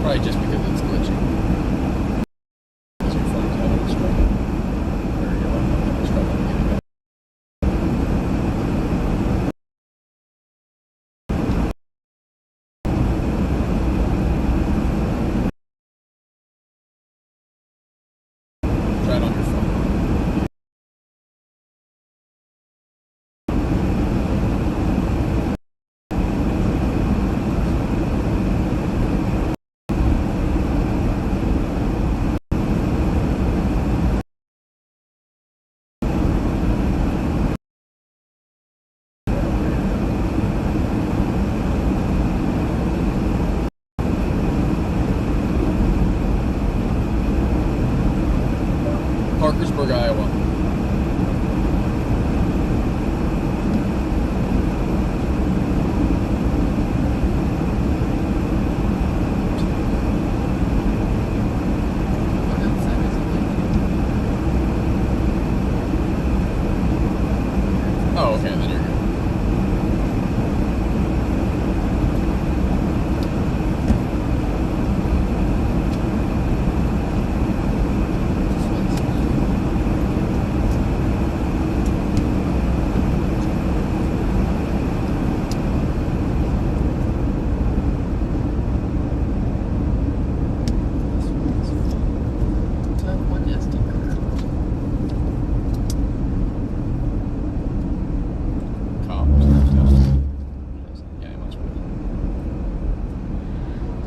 Probably just because it's glitching. Because your phone's having trouble. Or your laptop's having trouble getting back. Try it on your phone. Parkersburg, Iowa. Oh, okay, then you're good.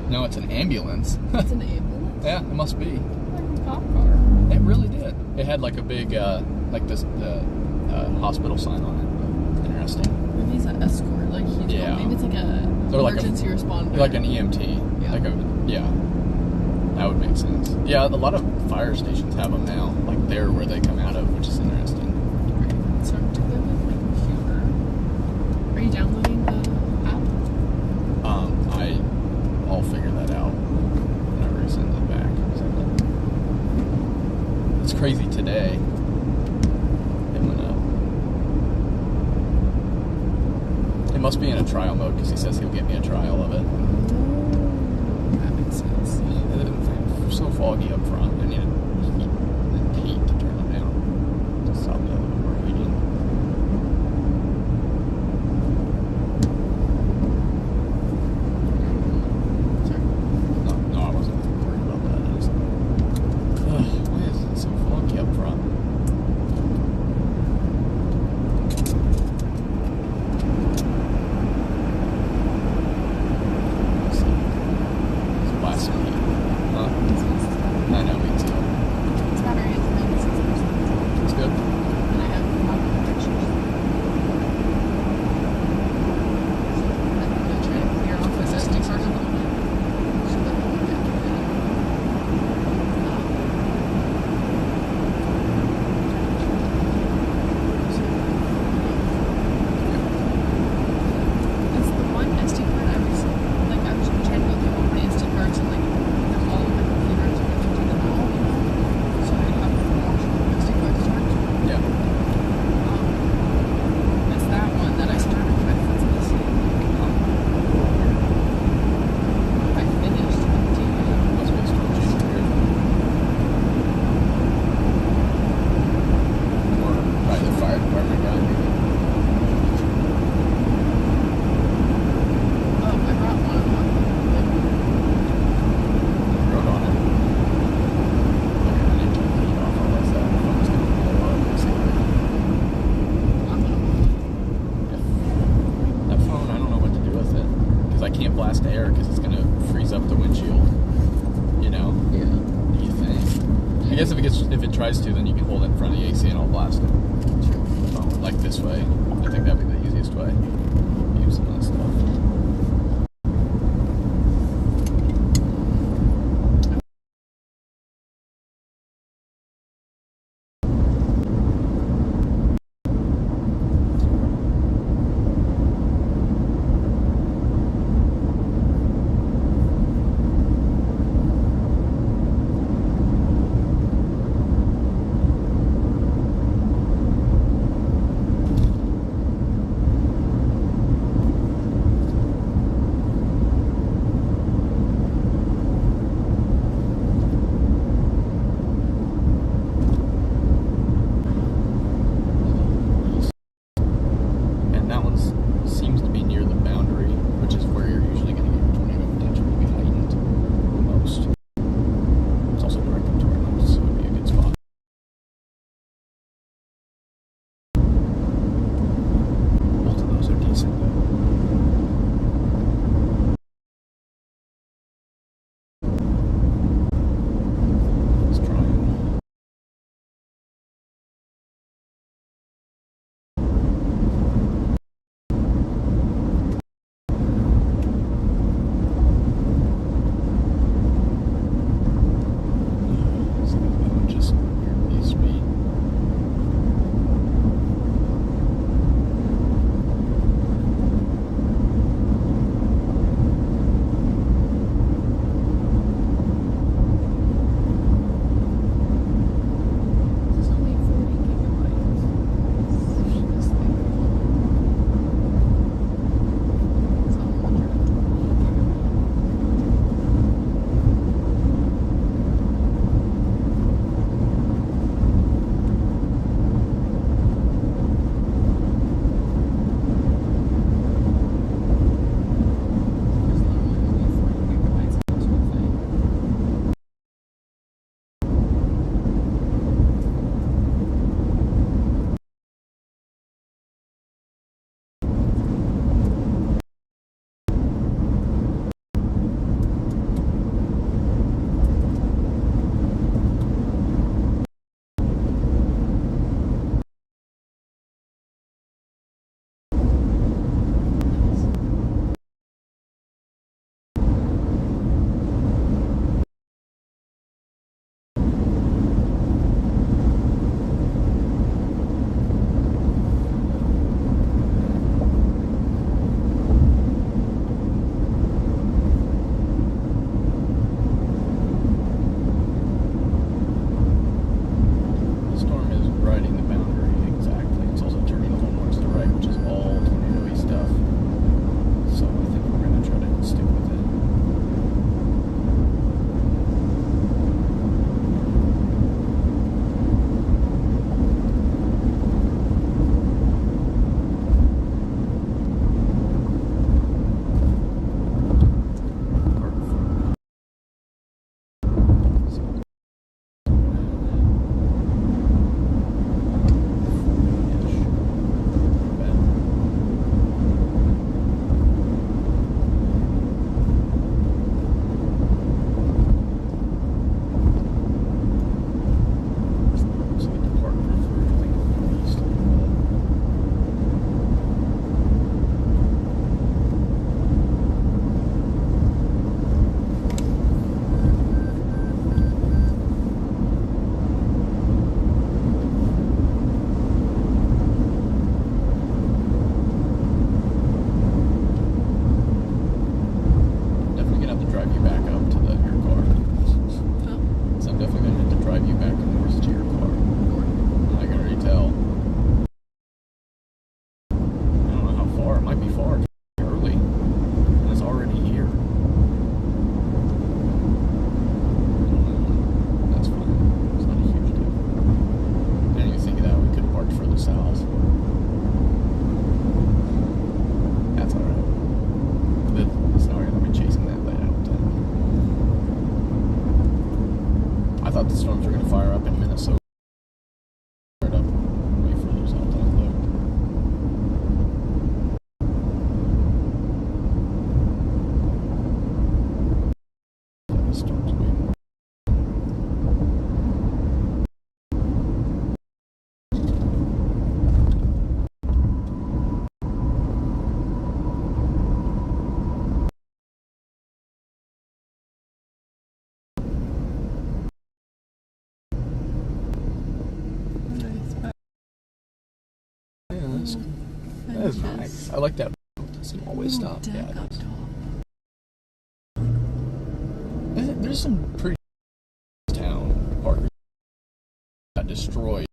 No, it's an ambulance. It's an ambulance? Yeah, it must be. Like a cop car. It really did. It had like a big, like this hospital sign on it. Interesting. Maybe he's an escort. Like he's maybe it's like a emergency responder. Like an EMT. Yeah. That would make sense. Yeah, a lot of fire stations have them now. Like they're where they come out of, which is interesting. Right. So do they have like a computer? Are you downloading the app? I'll figure that out whenever he sends it back. It's crazy today. It went up. It must be in a trial mode because he says he'll get me a trial of it. That makes sense. It's so foggy up front. I need heat to turn it down to stop the overheating. No, I wasn't worried about that. Why is it so foggy up front? It's blasting heat. Huh? I know, me too. It's battery is 96%. It's good. And I have pictures. I'm going to try to clear off this SD card a little bit. So that we can get It's the one SD card I was trying to go through all my SD cards and like there's all of my computers and I have to do them all. So I have more SD cards charged. Yeah. It's that one that I started with. It's missing. I finished emptying it. Must be a storm chaser here. Or probably the fire department guy, maybe. Oh, I brought one of them. Wrote on it. Okay, I need to turn the heat off, otherwise that phone's going to blow up. I'm gonna That phone, I don't know what to do with it. Because I can't blast air because it's going to freeze up the windshield. You know? Yeah. What do you think? I guess if it tries to, then you can hold it in front of the AC and I'll blast it. True. Oh, like this way. I think that'd be the easiest way. Use some of this stuff. thought the storms were going to fire up in Minnesota. Fired up way further south than I thought. The storms way more. That is nice. I like that. Some always stop. Yeah, it is. There's some pretty town park got destroyed.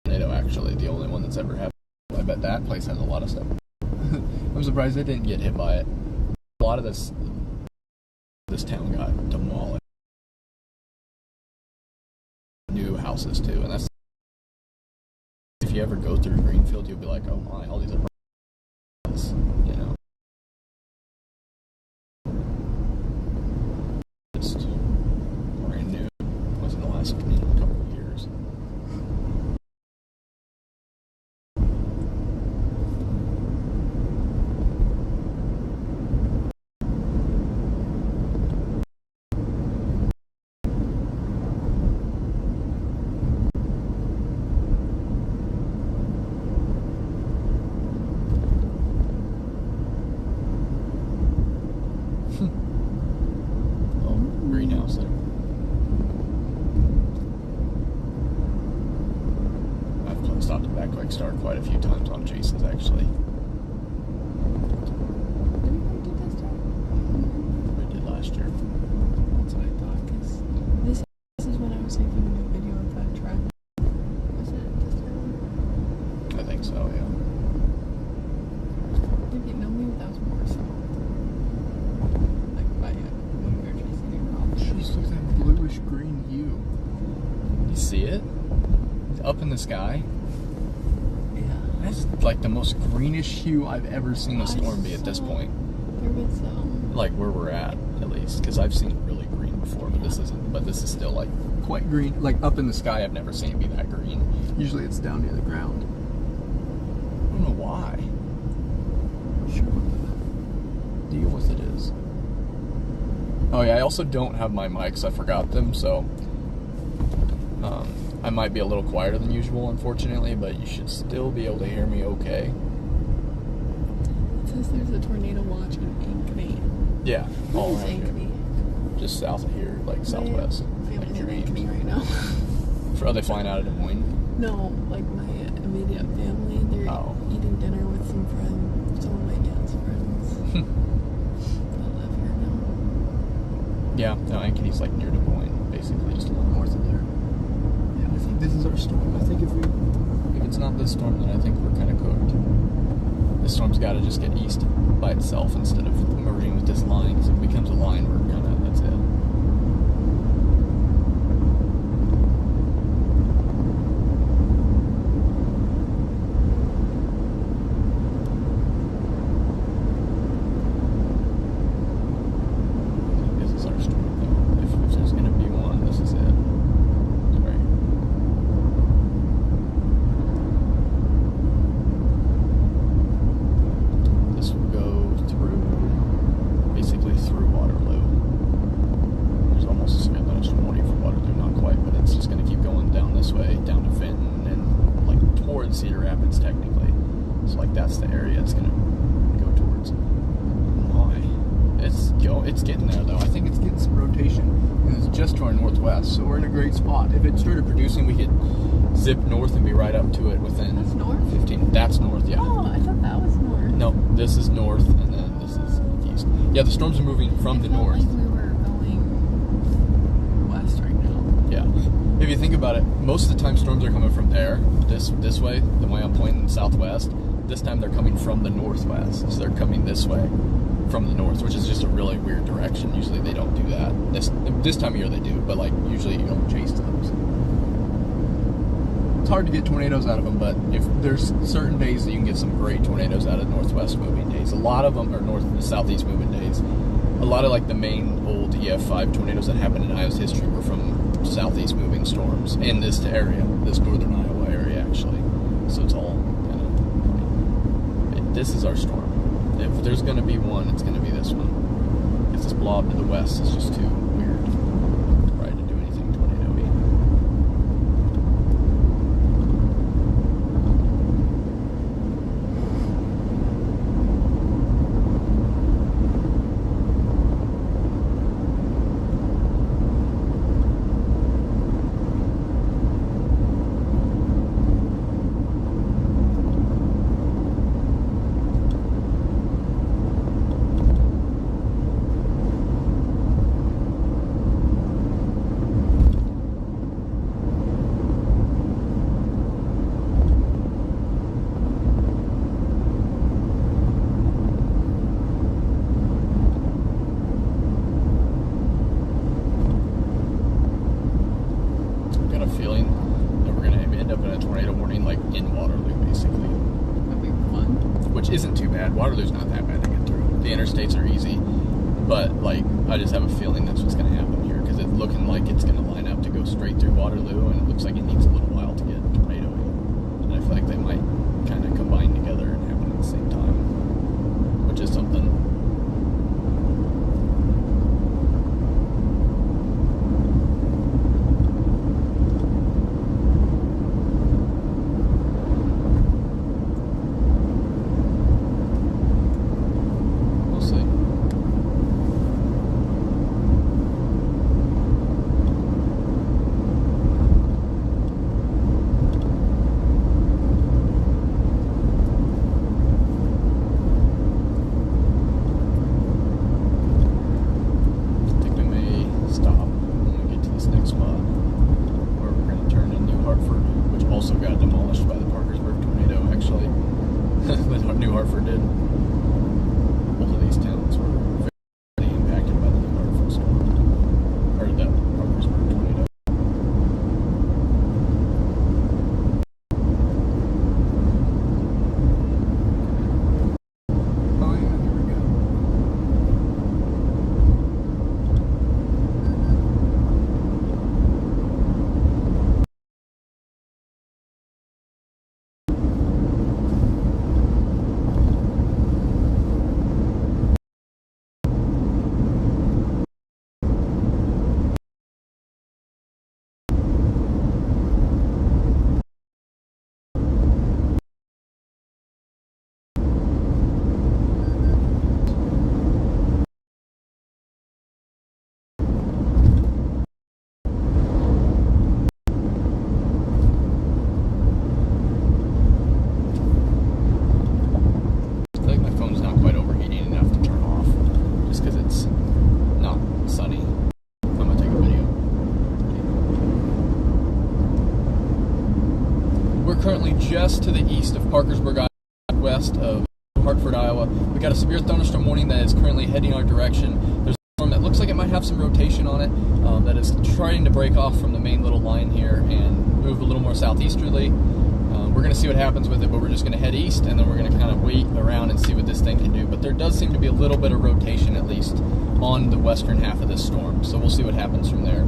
Tornado, actually, the only one that's ever happened. I bet that place has a lot of stuff. I'm surprised they didn't get hit by it. A lot of this town got demolished. New houses too, and that's. If you ever go through Greenfield, you'll be like, oh my, all these are you know. Just brand new. It was in the last couple of years. Greenhouse there. I've stopped at that quick start quite a few times on Jason's actually. Did we already do this time? We did last year. That's what I thought, because this is when I was taking a video of that track. Was it this time? I think so, yeah. Maybe, no, maybe that was more so. Like, by when we were chasing it off. Just look at that bluish green hue. You see it? It's up in the sky. Yeah. That's like the most greenish hue I've ever seen a storm be at this point. There was, Like where we're at least. Because I've seen it really green before, but this isn't. But this is still like quite green. Like up in the sky, I've never seen it be that green. Usually it's down near the ground. I don't know why. Sure what the deal with it is. Oh yeah, I also don't have my mics. I forgot them, so I might be a little quieter than usual, unfortunately, but you should still be able to hear me okay. It says there's a tornado watch in Ankeny. Yeah, all Where is around Ankeny? here. Just south of here, like southwest. My Like family's in near Ankeny Ames. right now. Are they flying out of Des Moines? No, like my immediate family. They're eating dinner with some friends, some of my dad's friends. That live here now. Yeah, no, Ankeny's like near Des Moines, basically just a little north of there. Yeah, I think this is our storm. I think if it's not this storm, then I think we're kind of cooked. This storm's got to just get east by itself instead of merging with this line, because if it becomes a line, we're kind of, that's it. This is our storm, though. If there's going to be one, this is it. It's right here. This will go through, basically through Waterloo. There's almost a significant warning for Waterloo, not quite, but it's just going to keep going down this way, down to Fenton, and like towards Cedar Rapids, technically. So like that's the area it's going to go towards. My, it's getting there though. I think it's getting some rotation, and it's just to our northwest, so we're in a great spot. If it started producing, we could zip north and be right up to it within. That's north? 15. That's north, yeah. Oh, I thought that was north. No, this is north, and then this is east. Yeah, the storms are moving from the north. Like we were going west right now. Yeah. If you think about it, most of the time storms are coming from there, this way, the way I'm pointing southwest. This time they're coming from the northwest, so they're coming this way from the north, which is just a really weird direction. Usually they don't do that. This time of year they do, but like usually you don't chase those. it's hard to get tornadoes out of them, but if there's certain days that you can get some great tornadoes out of northwest moving days. A lot of them are southeast moving days. A lot of like the main old EF5 tornadoes that happened in Iowa's history were from southeast moving storms in this area, this northern Iowa area actually. So it's all kind of, this is our storm. If there's going to be one, it's going to be this one. Because this blob to the west is just too weird, right, to do anything tornado-y. Isn't too bad. Waterloo's not that bad to get through. The interstates are easy, but like I just have a feeling that's what's going to happen here because it's looking like it's going to line up to go straight through Waterloo, and it looks like it needs a little while to get tornado-y. And I feel like they might kind of combine together and happen at the same time, which is something. Currently just to the east of Parkersburg, Iowa, west of Hartford, Iowa. We got a severe thunderstorm warning that is currently heading our direction. There's a storm that looks like it might have some rotation on it that is trying to break off from the main little line here and move a little more southeasterly. We're going to see what happens with it, but we're just going to head east and then we're going to kind of wait around and see what this thing can do. But there does seem to be a little bit of rotation at least on the western half of this storm, so we'll see what happens from there.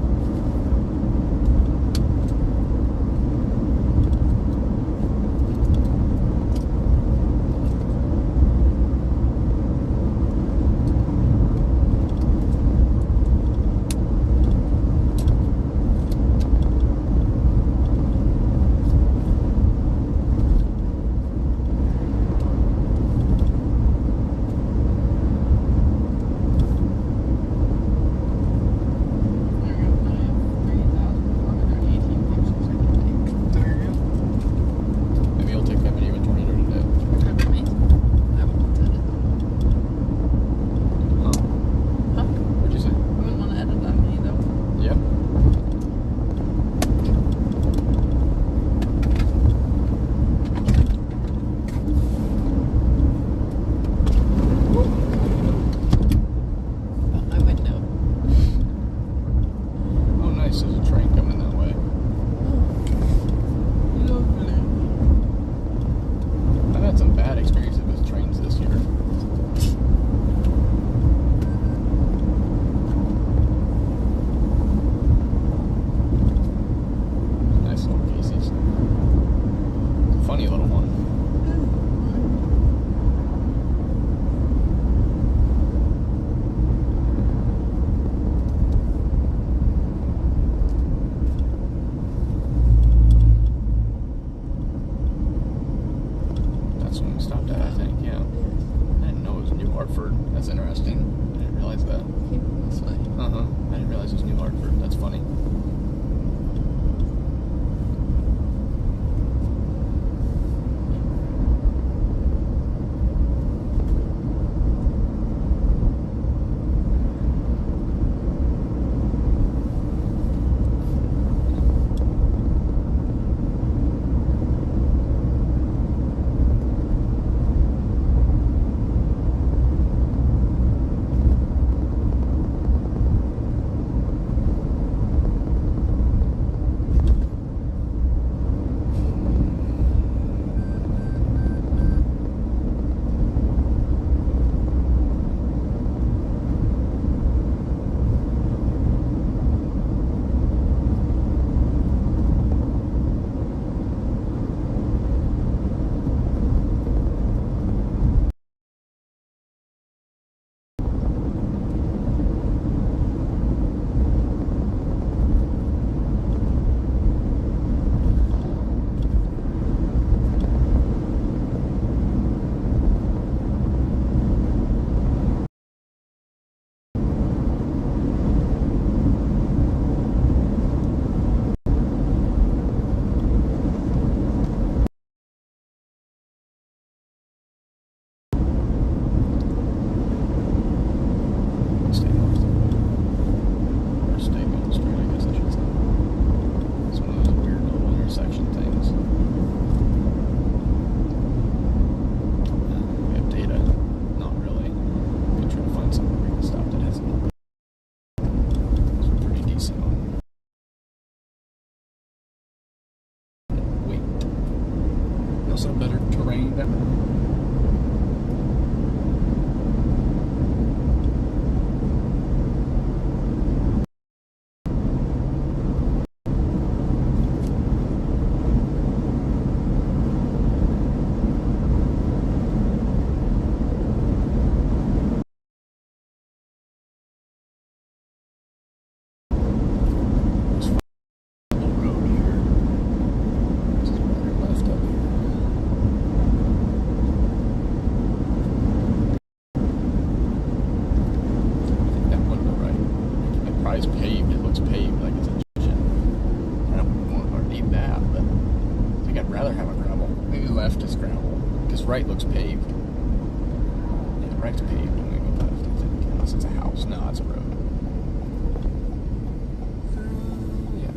is paved. It looks paved like it's a junction. I don't want or need that, but I think I'd rather have a gravel. Maybe left is gravel because right looks paved. Yeah, the right's paved and maybe left. I think unless it's a house. No, it's a road.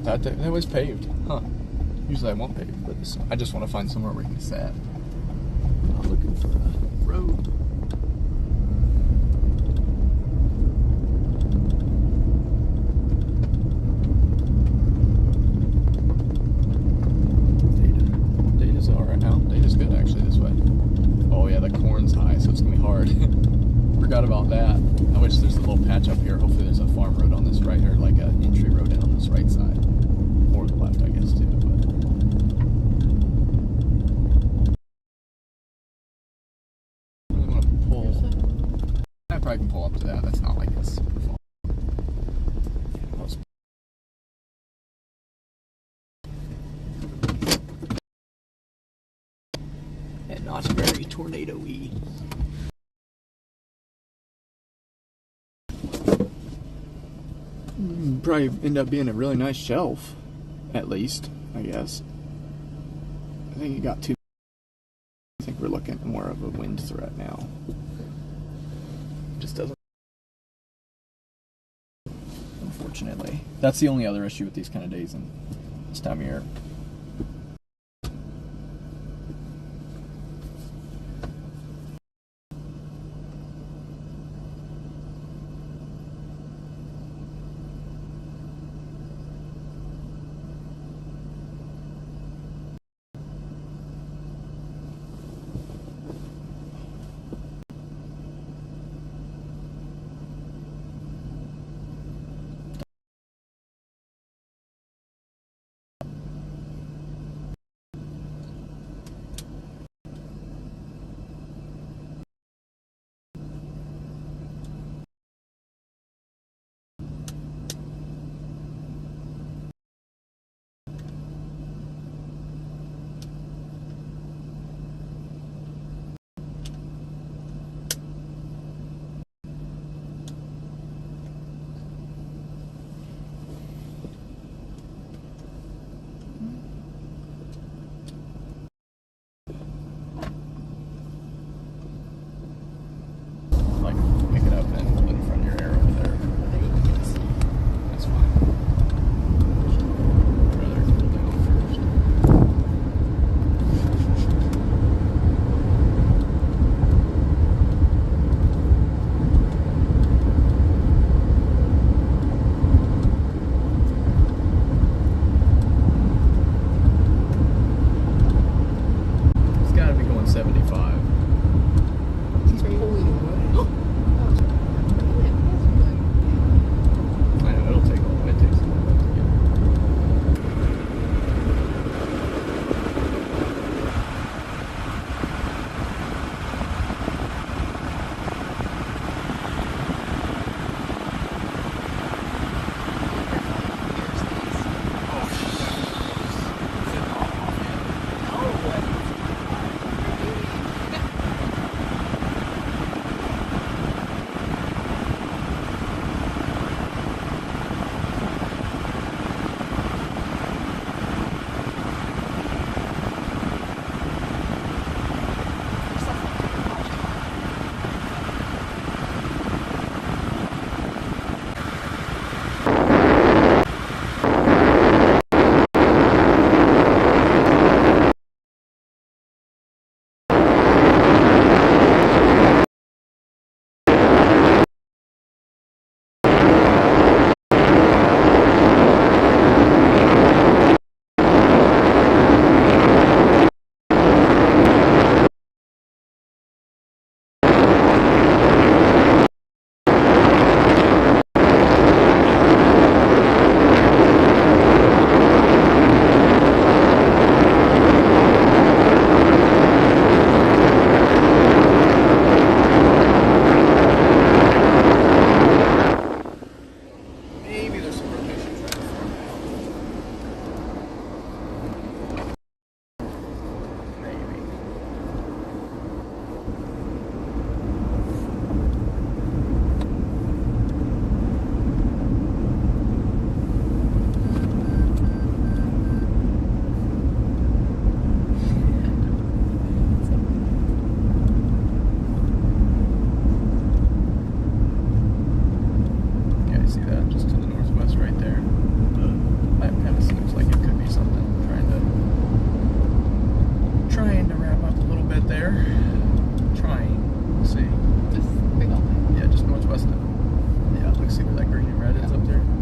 Yeah, that was paved. Huh. Usually I won't pave, but this, I just want to find somewhere we can set. I'm looking for a road. Data's alright now. Data's good actually this way. Oh yeah, the corn's high, so it's gonna be hard. Forgot about that. I wish there's a little patch up here. Hopefully there's a farm road on this right, or like an entry road in on this right side. Or the left, I guess, too. But I want to pull. I probably can pull up to that. That's not like it's super far. And not very tornado-y. Probably end up being a really nice shelf, at least, I guess. I think you got two. I think we're looking at more of a wind threat now. Just doesn't. Unfortunately, that's the only other issue with these kind of days and this time of year.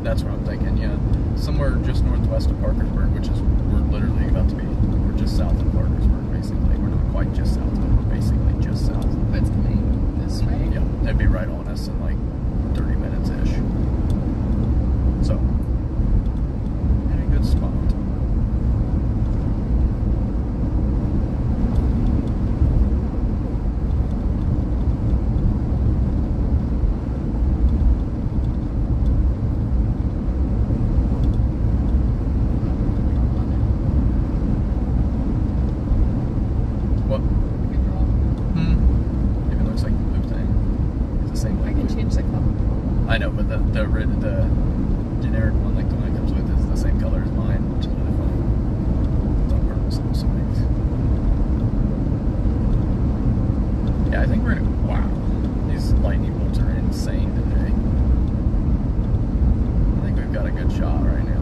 That's what I'm thinking, yeah. Somewhere just northwest of Parkersburg, which is, we're literally about to be, we're just south of Parkersburg, basically. We're not quite just south, but we're basically just south. But it's coming this way? Yeah, they'd be right on us in like 30 minutes-ish. So, in a good spot. I know, but the generic one, like the one it comes with, is the same color as mine, which is really funny. It's on purpose, I'm assuming. Yeah, I think we're gonna. Wow, these lightning bolts are insane today. I think we've got a good shot right now.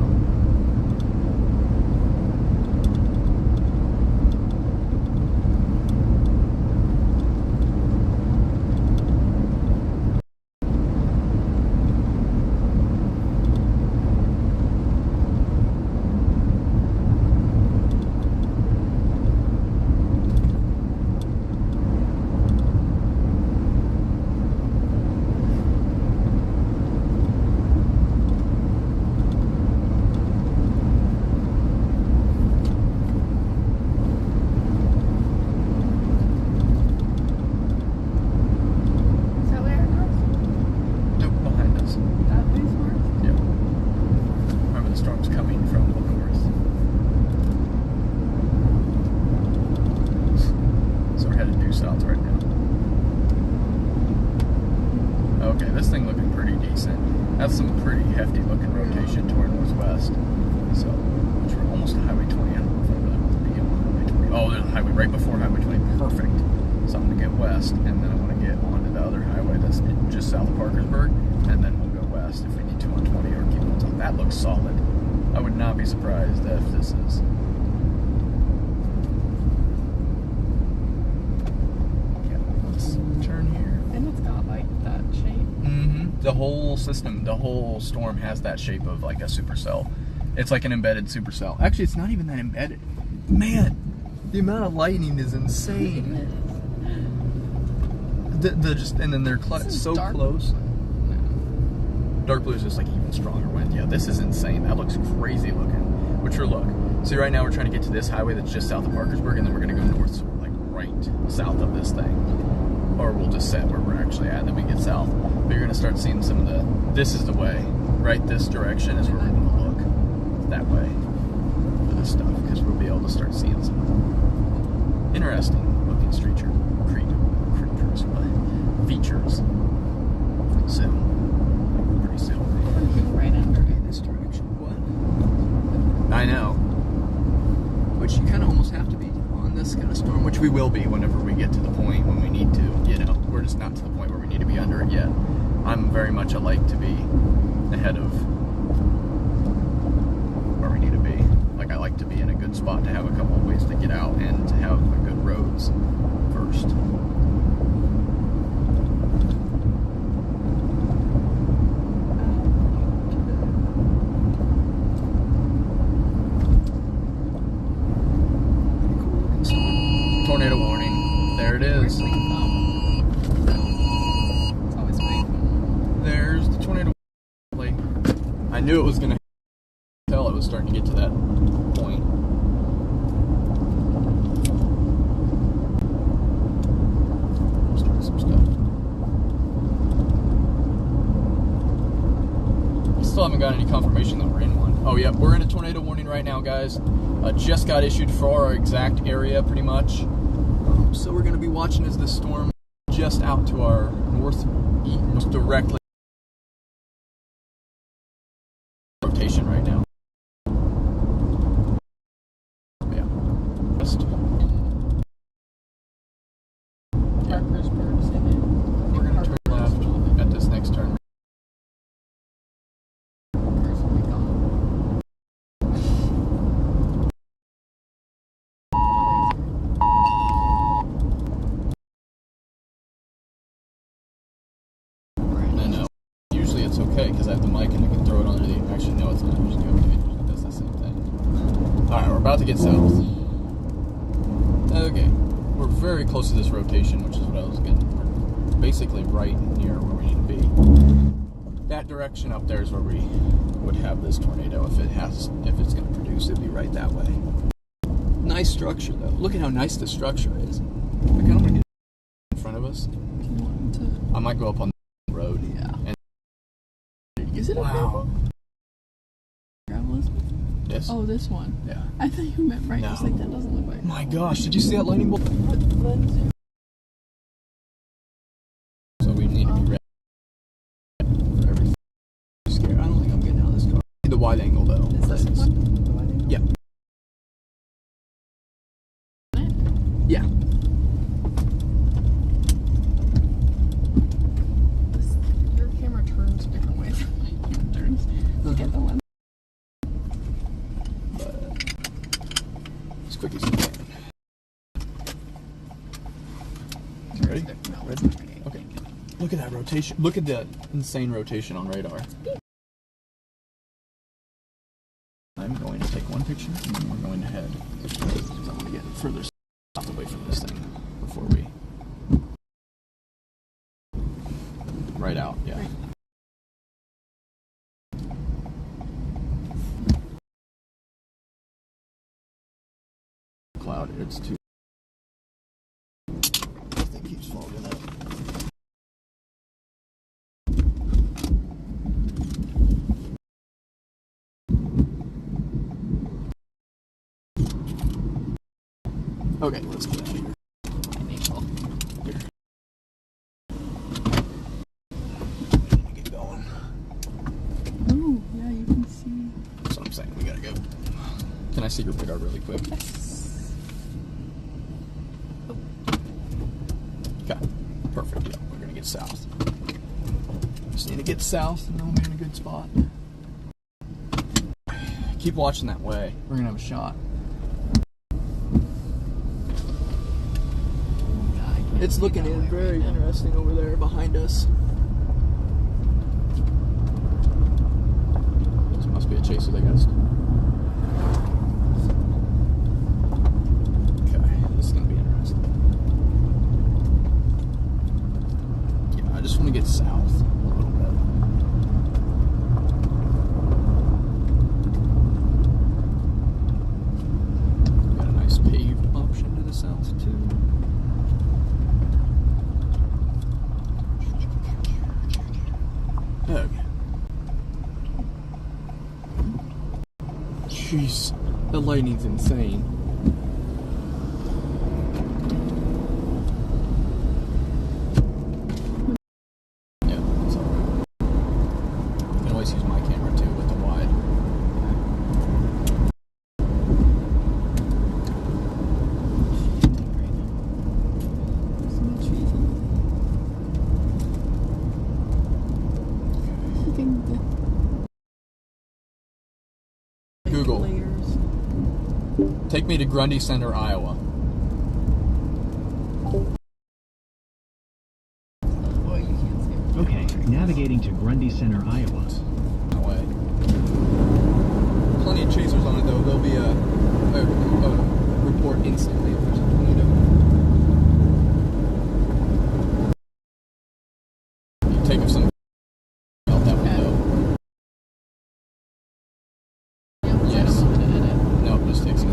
That's some pretty hefty looking rotation toward northwest. So, which we're almost to Highway 20. I don't know if I really want to be on Highway 20. Oh, there's a highway right before Highway 20. Perfect. So I'm going to get west, and then I want to get onto the other highway that's just south of Parkersburg, and then we'll go west if we need to on 20 or keep on top. That looks solid. I would not be surprised if this is. Yeah, let's turn here. And it's got like that shape. The whole system, the whole storm has that shape of like a supercell. It's like an embedded supercell. Actually, it's not even that embedded. Man, the amount of lightning is insane. And then they're so close. Dark blue is just like even stronger wind. Yeah, this is insane. That looks crazy looking. But sure, look. See, right now we're trying to get to this highway that's just south of Parkersburg, and then we're gonna go north, so we're like right south of this thing. Or we'll just set where we're actually at, and then we get south. But you're gonna start seeing some of the. This is the way. Right, this direction is where we're gonna look. That way for this stuff, because we'll be able to start seeing some interesting looking features soon. Pretty soon. Right under in this direction. What? I know. Which you kind of almost have to be on this kind of storm, which we will be whenever we get to the point when we need to. You know, we're just not to the point where we need to be under it yet. I'm very much a like to be ahead of where we need to be. Like, I like to be in a good spot to have a couple of ways to get out and to have good roads first. Tornado warning. There it is. There's the tornado warning. I knew it was going to tell it was starting to get to that point. Let's try some stuff. I still haven't got any confirmation that we're in one. Oh, yeah, we're in a tornado warning right now, guys. Just got issued for our exact area, pretty much. So we're going to be watching as this storm just out to our northeast, directly rotation right now. Yeah. Just. Yeah. We're going to turn left at this next turn. okay, because I have the mic and I can throw it under the... Actually, no, it's not. I'm just doing it. It does the same thing. Alright, we're about to get south. Okay. We're very close to this rotation, which is what I was getting. We're basically right near where we need to be. That direction up there is where we would have this tornado. If it's going to produce, it'd be right that way. Nice structure, though. Look at how nice the structure is. I kind of want to get in front of us. Do you want to? I might go up on the road. Yeah. And Is it a wow. Remodels? Yes. Oh, this one. Yeah. I thought you meant right. No. I was like, that doesn't look like. My gosh, did you see that lightning bolt? So we need to be ready for everything. I'm scared. I don't think I'm getting out of this car. The wide angle, though. Is this one? The wide angle? Yeah. Yeah. Your camera turns different ways than my camera turns. To get the one. As quick as you can. You ready? No, Ready? it's okay. Okay. Look at that rotation. Look at that insane rotation on radar. I'm going to take one picture and then we're going to head this way because I want to get further south away from this thing before we... Right out, yeah. Right. Cloud, it's too... This thing keeps fogging up. Okay, let's get out of here. Here. We need to get going. Oh, yeah, you can see. That's what I'm saying, we gotta go. Can I see your radar really quick? Yes. Okay, perfect, yeah, we're gonna get south. Just need to get south and then we'll be in a good spot. Keep watching that way, we're gonna have a shot. It's looking in very interesting over there behind us. This must be a chaser, I guess. Okay, this is gonna be interesting. Yeah, I just want to get south a little bit. Got a nice paved option to the south too. Okay. Jeez, the lightning's insane. Yeah, that's alright. You can always use my camera too with the wide. Google. Take me to Grundy Center, Iowa. Well, you can't see it. Okay, navigating to Grundy Center, Iowa. No way. Plenty of chasers on it though. There'll be a report instantly if there's a tornado. You take up some out that window. Yes. No, just take some.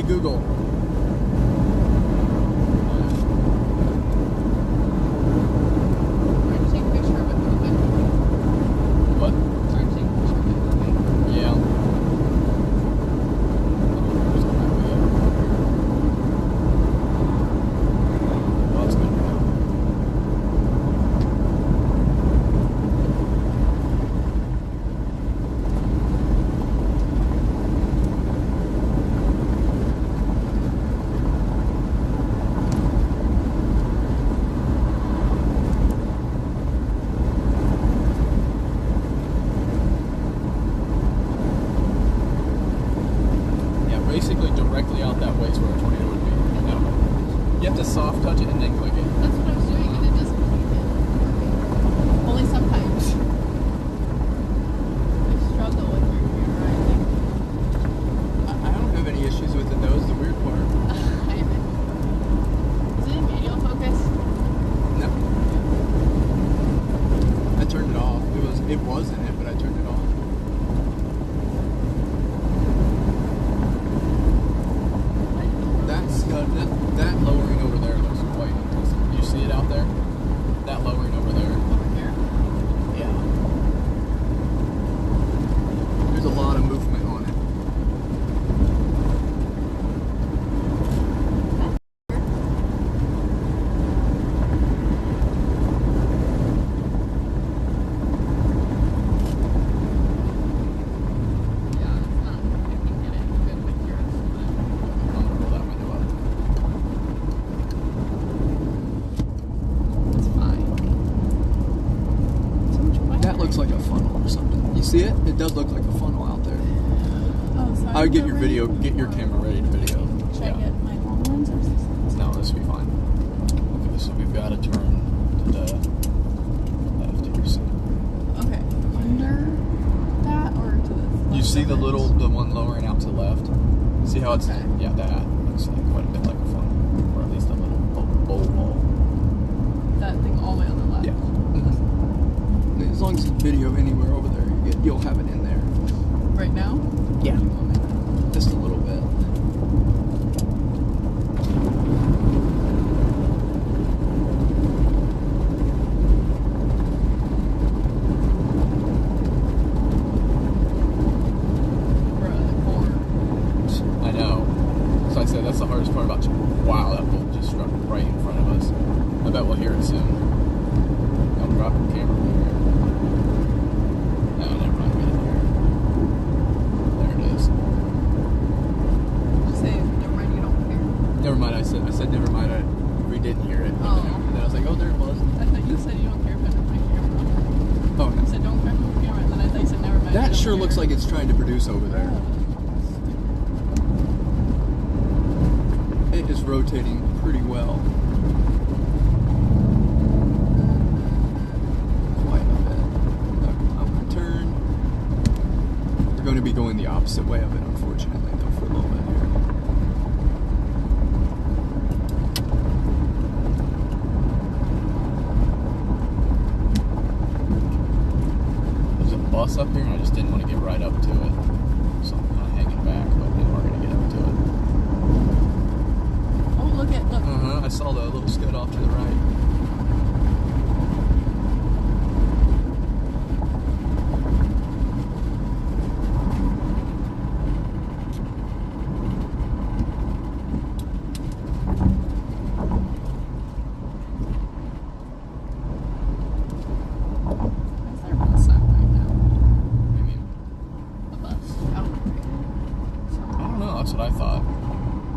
Hey Google. Trying to take a picture of it moving. What? Trying to take a picture of it moving. Yeah. There's no highway over here. Well, that's good now. Basically directly out that way is where a tornado would be. No. You have to soft touch it and then click it. That's what I was doing, and it doesn't click it. Only sometimes. I struggle with your driving. I don't have any issues with it though, is the weird part. Is it in manual focus? No. I turned it off. It was in it, but I turned it off. That lowering over there looks quite interesting. You see it out there? That lowering over there. Over here? Yeah. There's a lot of movement on it. Yeah, it's not. I can get it good with yours. I'm gonna roll that window up. It's fine. So much wider. That looks like a funnel or something. You see it? It does look like a funnel out there. Oh, so I would get your ready video, for get your more. camera ready to video. Should I get my long lens or something? No, this will be fine. Okay, so we've got to turn to the left here. So. Okay, under that or to the left? You see the of it? the one lowering out to the left? See how it's, Okay. yeah, that looks like quite a bit like a funnel. Or at least a little bowl ball. That thing all the way on the left? Yeah. As long as it's video anywhere over there, you'll have it in there. Right now? Yeah. Just a little bit. I know. So I said that's the hardest part about you. Wow, that bolt just struck right in front of us. I bet we'll hear it soon. Don't drop your camera over here. No, never mind. We didn't hear it. There it is. Say, never mind, you don't care. Never mind. I said never mind. We didn't hear it. Oh. And then I was like, oh, there it was. I thought you said you don't care if I move my camera. Oh, I said don't care if I move my camera, and then I thought you said never mind. that you sure don't looks care. like it's trying to produce over there. It is rotating pretty well. Quite a bit. I'm going to turn. We're going to be going the opposite way of it, unfortunately, though, for a little bit here. There's a bus up here, and I just didn't want to get right up to it. So I'm kind of hanging back, but then we're going to get up to it. Oh, look. I saw the little scud off to the right. Where's their bus at right now? I mean, The bus. Out I don't know. That's what I thought.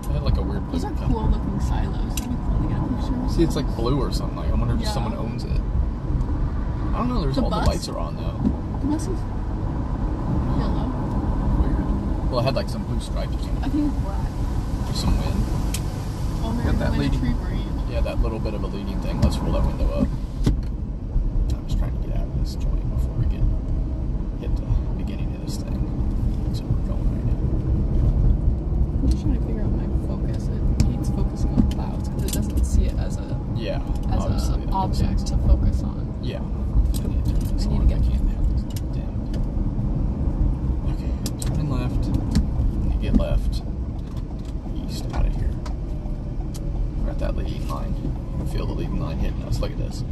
It had like a weird blue Those are color. cool looking silos. That'd be cool to get a picture of. See, it's like blue or something. Like, I wonder if Yeah. someone owns it. I don't know. There's The all bus? the lights are on though. The bus is yellow. Weird. Well, it had like some blue stripes or I something. think it's black. Or some wind. Oh, Got man, that when a leading- tree branch. Yeah, that little bit of a leading thing. Let's roll that window up. I'm just trying to get out of this joint before we hit the beginning of this thing. That's where we're going right now. I'm just trying to figure out my focus. It hates focusing on clouds because it doesn't see it as a Yeah, as obviously. an that makes object sense. to focus on. Yeah. I need to turn this I need on. to get- I can't have this dimmed. Okay, turning left. You get left. line. You can feel the leading line hitting us. Look at this.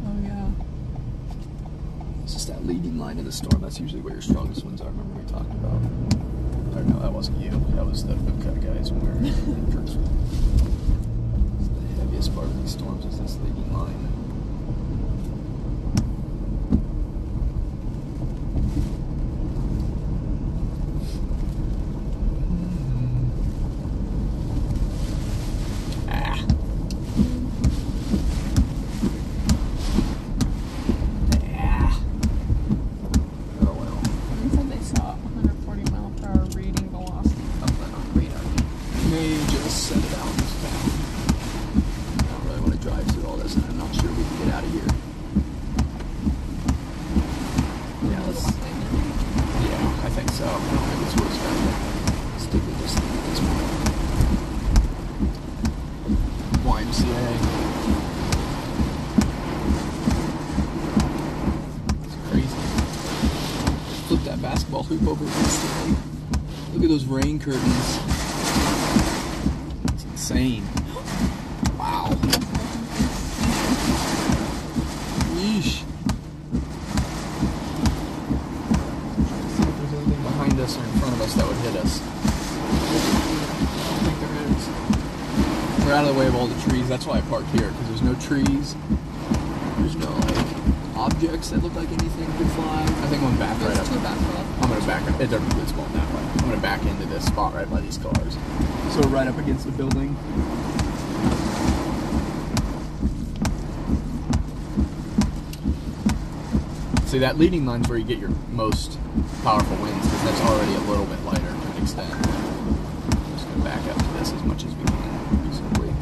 Oh yeah. It's just that leading line in the storm. That's usually where your strongest winds are. Remember we talked about? Or no, that wasn't you. That was the boot cut guys when we were in Kirksville. The heaviest part of these storms is this leading line. Hoop over instantly. Look at those rain curtains. It's insane. Wow. Yeesh. See if there's anything behind us or in front of us that would hit us. I don't think there is. We're out of the way of all the trees. That's why I parked here, because there's no trees. There's no objects that look like anything could fly. I think I'm back right up. I'm gonna back up. It's going that way. I'm gonna back into this spot right by these cars. So right up against the building. See, that leading line's where you get your most powerful winds, because that's already a little bit lighter to an extent. I'm just gonna back up to this as much as we can reasonably.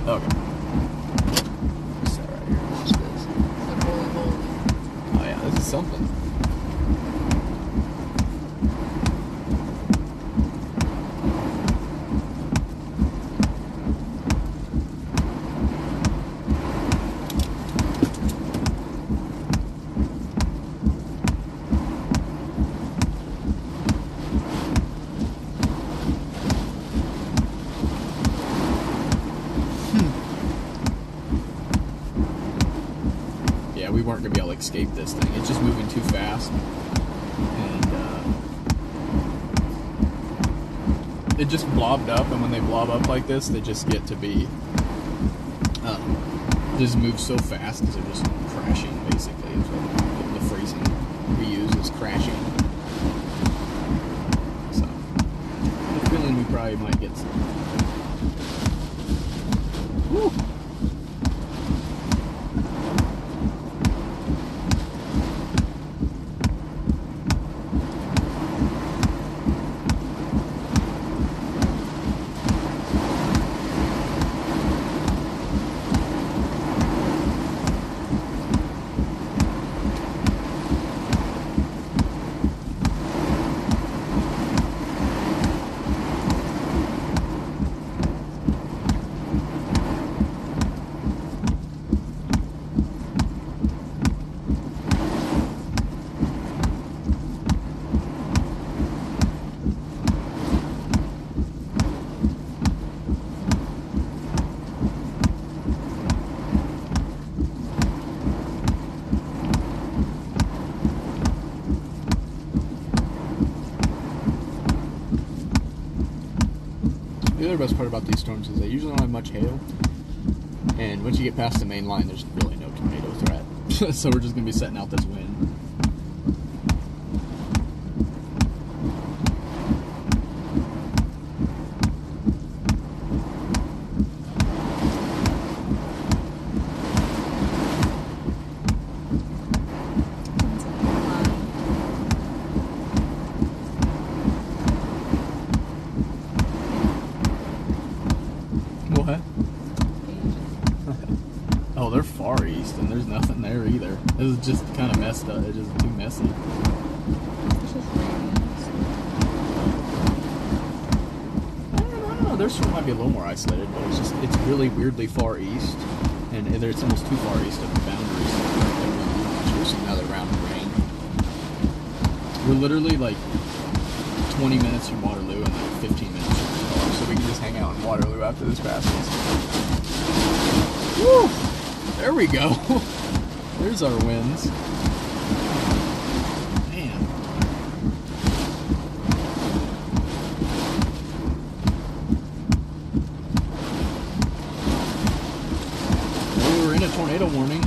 Okay. Set right here. Watch this. Oh yeah, this is something. We weren't going to be able to escape this thing. It's just moving too fast. And it just blobbed up, and when they blob up like this, they just get to be just move so fast because they're just crashing, basically. Is what the phrasing we use is crashing. So, I have a feeling we probably might get some. Woo! The other best part about these storms is they usually don't have much hail, and once you get past the main line, there's really no tornado threat. So we're just going to be setting out this wind. What? Oh, they're far east, and there's nothing there either. This is just kind of messed up. It's just too messy. I don't know. Their storm might be a little more isolated, but it's really weirdly far east, and it's almost too far east of the boundaries. We're seeing another round of rain. We're literally like 20 minutes from Waterloo, and 15 minutes from the car, so we can just hang out in Waterloo after this passes. Woo! There we go. There's our wins. Man. Well, we were in a tornado warning.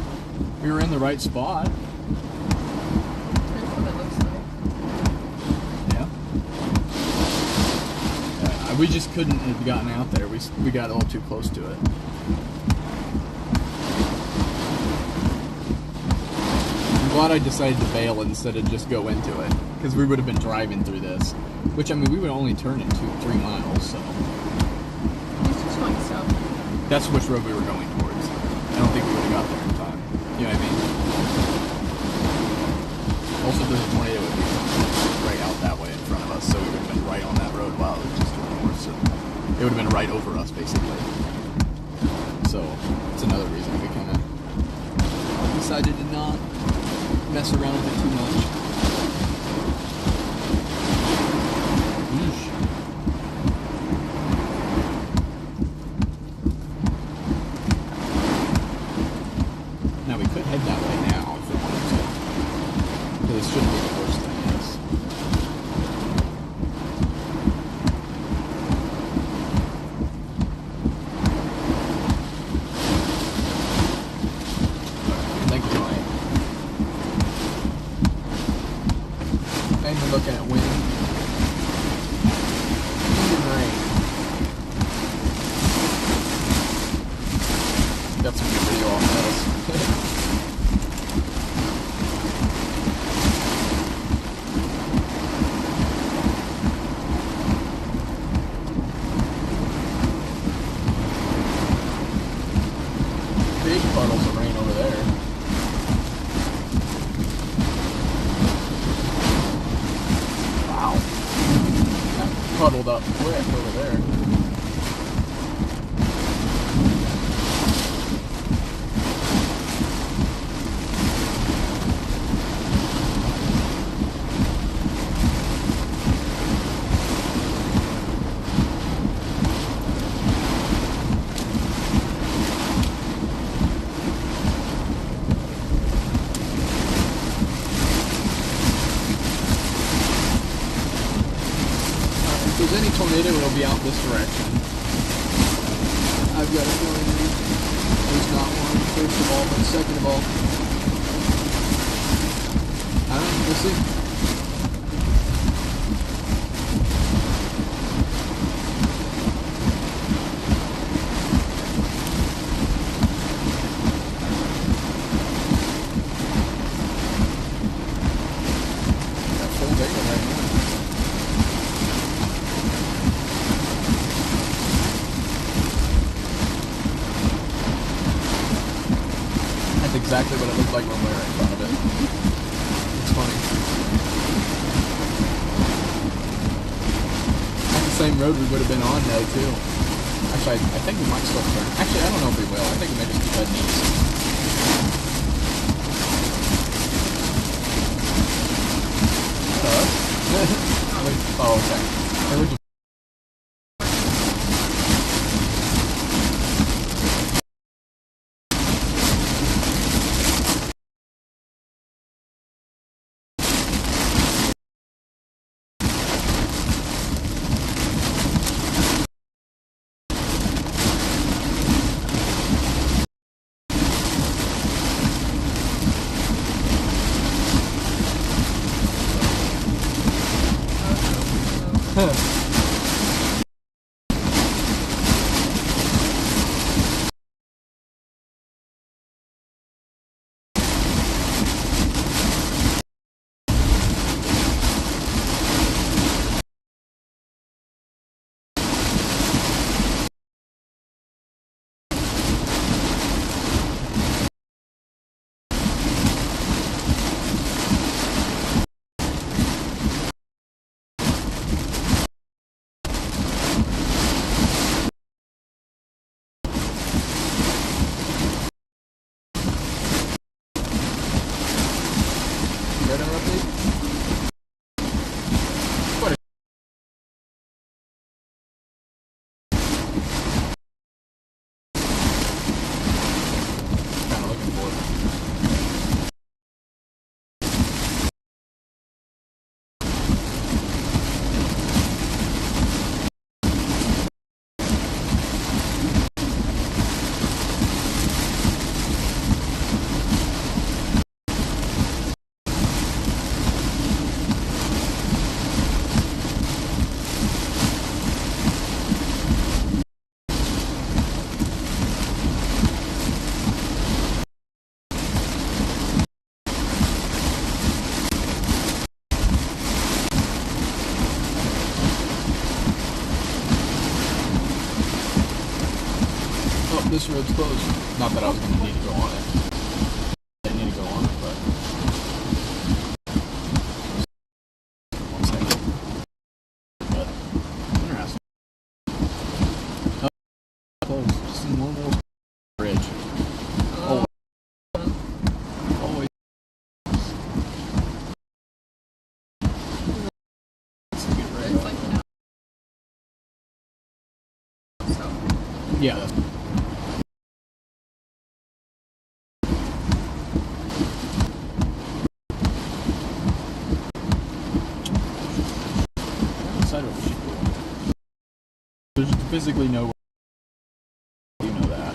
We were in the right spot. That's what it looks like. Yeah. We just couldn't have gotten out there. We got a little too close to it. I'm glad I decided to bail instead of just go into it, because we would have been driving through this. Which, I mean, we would only turn it 2-3 miles, so. It's just fun stuff. That's which road we were going towards. I don't think we would have got there in time. You know what I mean? Also, there's a tornado would be right out that way in front of us, so we would have been right on that road while it was just going north. So it would have been right over us, basically. So it's another reason we kind of decided to not mess around with it too much. Eesh. Now we could head that way now if we wanted to. But this shouldn't be the worst thing, yes. Thank you, Ryan. And we're looking at wind. Wind and rain. Got some good video on this. Big puddles of rain over there. Wow. That puddled up quick over there. If there's any tornado, it'll be out this direction. I've got a feeling there's not one, first of all, but second of all, I don't know, we'll see. Got full day right now. That's exactly what it looked like when we were in front of it. It's funny. That's the same road we would have been on though too. Actually, I think we might still turn. Actually, I don't know if we will. I think we may just keep heading east. Oh, okay. There was This road's closed. Not that I was going to need to go on it. I didn't need to go on it, but... One second. But, interesting. Oh, closed. Just in one little bridge. Oh. Always. It's a good bridge. It's like now. So. Yeah, that's... There's physically no way you know that.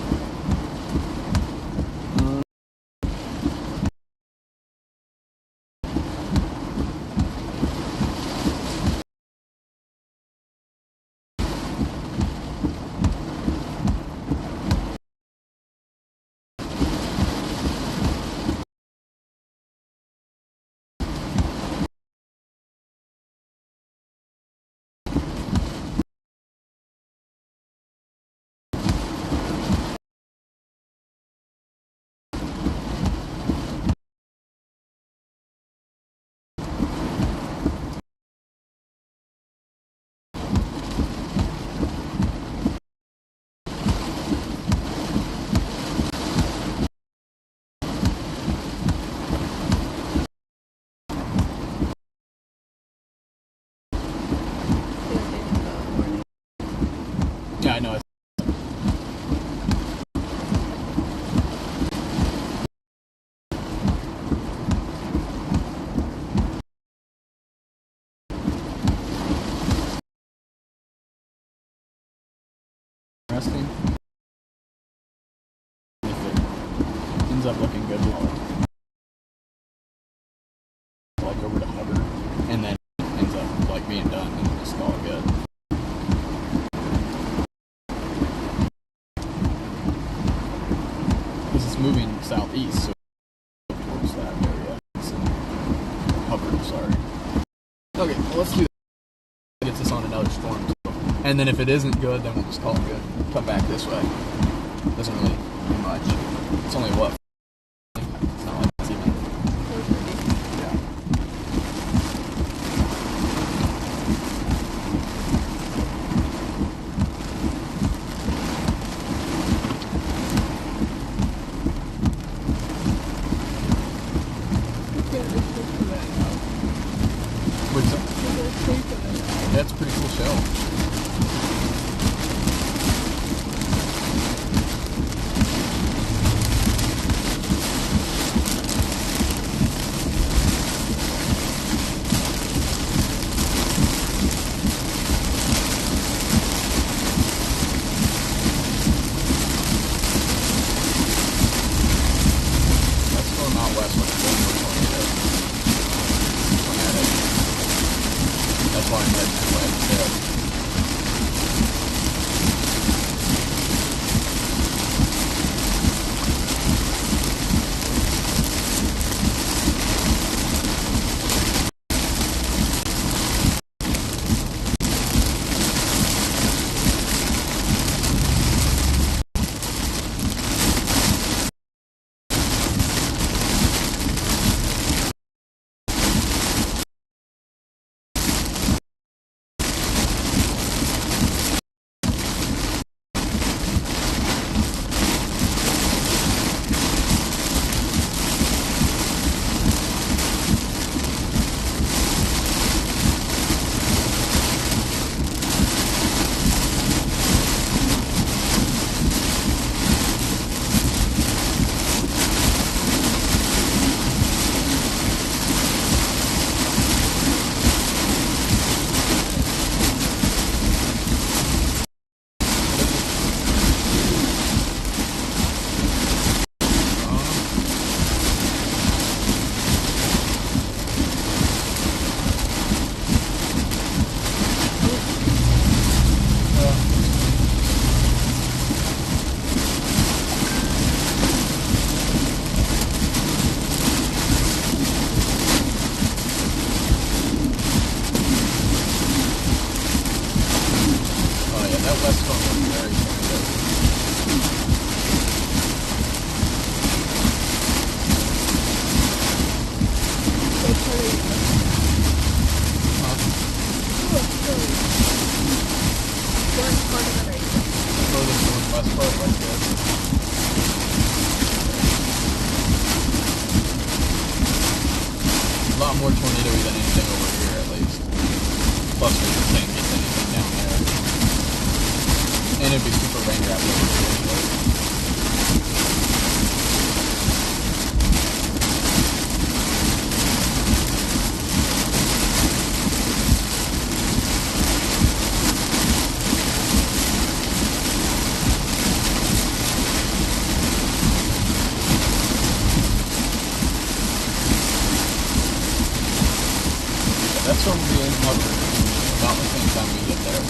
Yeah, I know. Interesting. If it ends up looking good, like over to Hubbard, and then ends up like being done, and just call it good. Because it's moving southeast, so towards that area. So, Hubbard, sorry. Okay, well let's do that. Gets us on another storm. And then if it isn't good, then we'll just call it good. Come back this way. Doesn't really do much. It's only what? It's not like it's even. Yeah. What's up? That's a pretty cool shell. That's going out west when it's going north. That's why I'm heading that way instead. West Coast is very good. best part like this. A lot more tornado-y than anything over here, at least. Plus, we can't get anything down there. And it'd be super rain-wrapped over here anyway. That's when we uncovered about the same time we get there.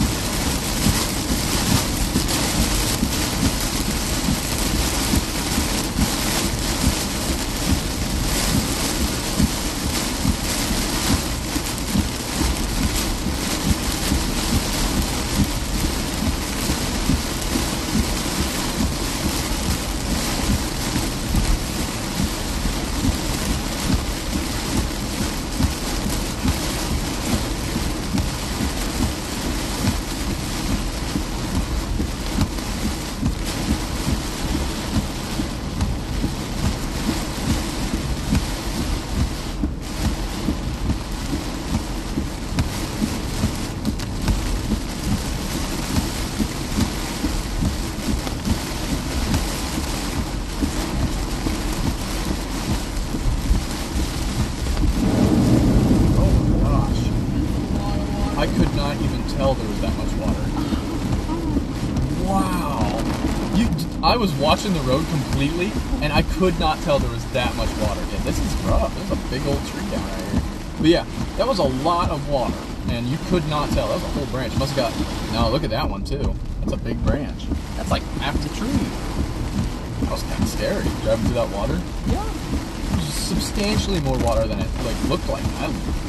I could not even tell there was that much water. Wow. I was watching the road completely, and I could not tell there was that much water. Yeah, this is rough. There's a big old tree down right here. But yeah, that was a lot of water, and you could not tell. That was a whole branch. Must have got... No, look at that one, too. That's a big branch. That's like half the tree. That was kind of scary, driving through that water. Yeah. It was substantially more water than it looked like. I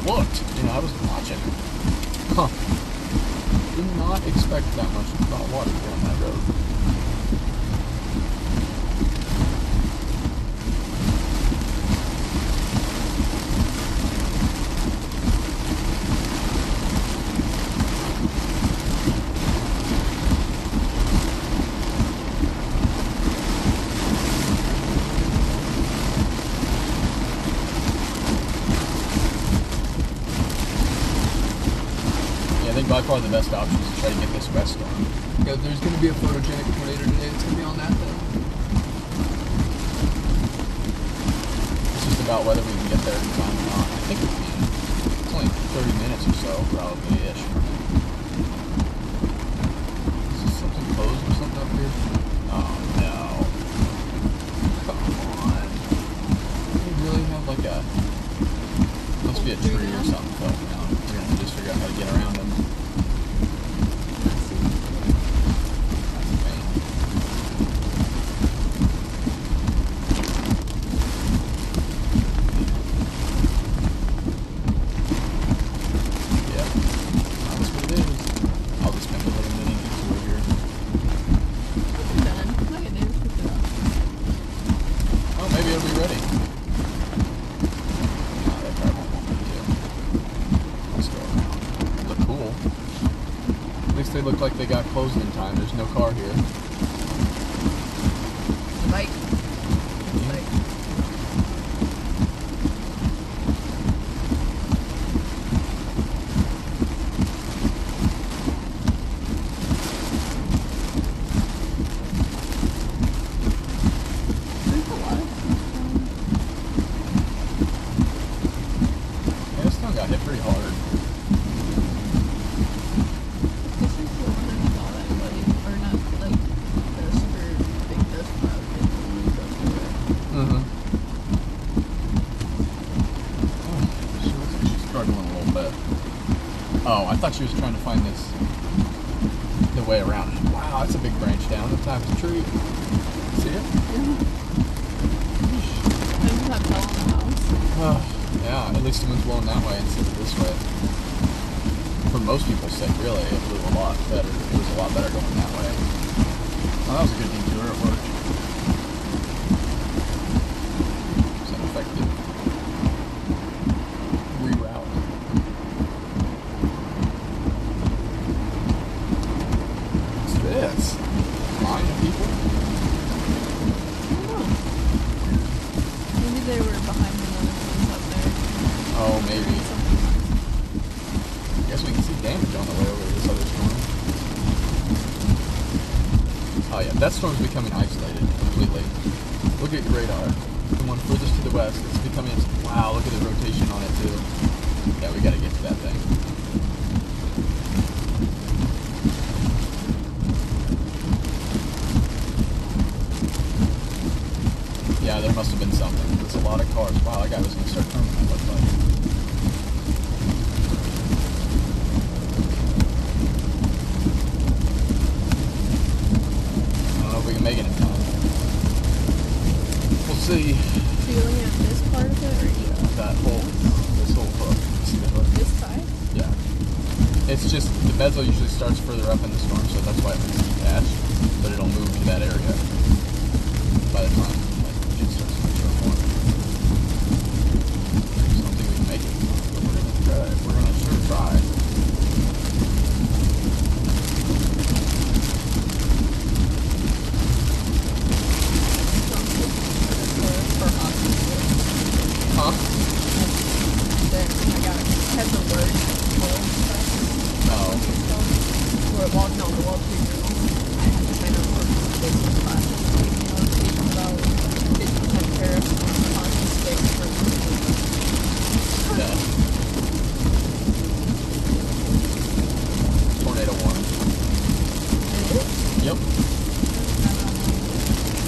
looked, I was watching. Huh. Did not expect that much water down that road. I think by far the best option is to try to get this west storm. Yeah, there's going to be a photogenic tornado today that's going to be on that thing. It's just about whether we can get there in time or not. I think we can. It's only 30 minutes or so, probably-ish. Is this something closed or something up here? Oh, no. Come on. Do we really have like a... Must be a tree or something floating down. We're going to just figure out how to get around them. They look like they got closed in time. There's no car here. Bike. Bike. There's a lot of yeah, this town got hit pretty hard. Oh, I thought she was trying to find the way around. Wow, that's a big branch down the top of the tree. See it? Yeah, at least the wind's blowing that way instead of this way. For most people's sake, really, it blew a lot better. It was a lot better going that way. Oh, that was a good detour. It worked. It was an effective reroute. What's this? Line of people Oh yeah, that storm's becoming isolated completely. Look at your radar. The one furthest to the west, it's becoming, wow, look at the rotation on it too. Yeah, we gotta get to that thing. Yeah, there must have been something. There's a lot of cars. Wow, that guy was gonna start turning, that looked like. We can make it in time. We'll see. So you're looking at this part of it, or This whole hook. See the hook? this side? Yeah. It's just, the bezel usually starts further up in the storm, so that's why it makes it detached. But it'll move to that area by the time it starts to mature more. I don't think we can make it, but we're gonna try. We're gonna sure try. Huh? Then I got had the word Oh. we're walking on the wallpaper. I had to kind of work on business classes, speaking about 50% tariffs on hockey sticks for Yeah. Tornado warning. Yep.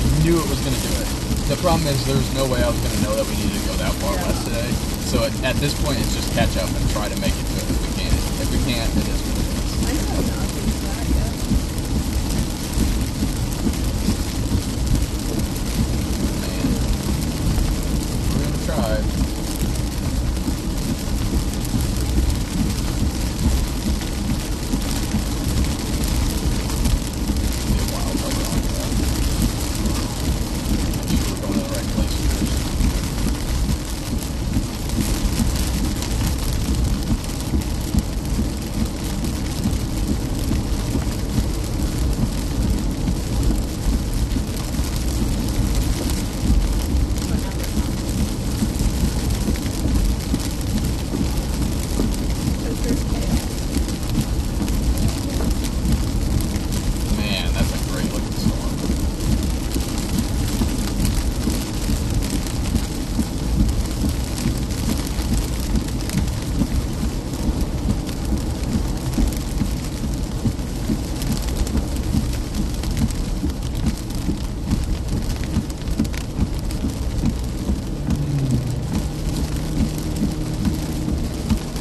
I knew it was going to do it. The problem is there's no way I was going to know that we needed to go that far west today. So at this point, it's just catch up and try to make it to it if we can. If we can't, it is what it is. I have not been to that yet. Man. We're going to try. Be a while till we're on to that. Make sure we're going to the right place first. Man, that's a great looking storm.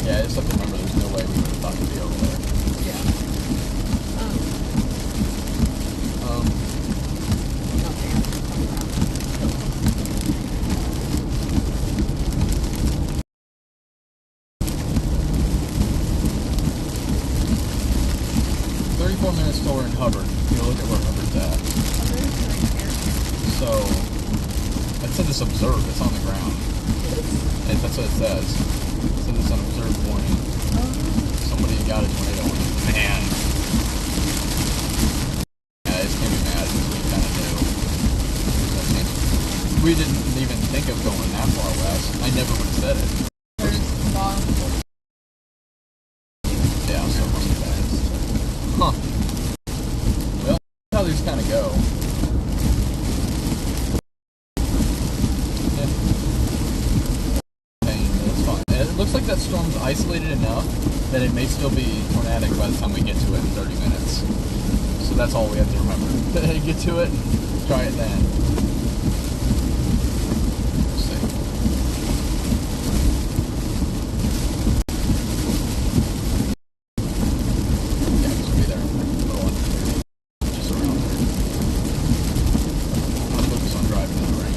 Yeah, I just have to remember there's no way we would have thought to be over there. Yeah. Um, 34 minutes till we're in Hubbard. You know, look at where Hubbard's at. So, it said this observed. It's on the ground. That's what it says. It's in this unobserved warning. Somebody got a tornado warning. Man. Yeah, it's gonna be mad because we kind of knew. There's no chance. We didn't even think of going that far west. I never would have said it. Yeah, so much bad. Huh. Well, that's how these kind of go. Yeah. Pain, but it's fine. And it looks like that storm's isolated enough that it may still be tornadic by the time we get to it in 30 minutes. So that's all we have to remember. Get to it, try it then. We'll see. Yeah, 'cause we'll be there in like a little under 30. Just around there. I'll focus on driving in the rain.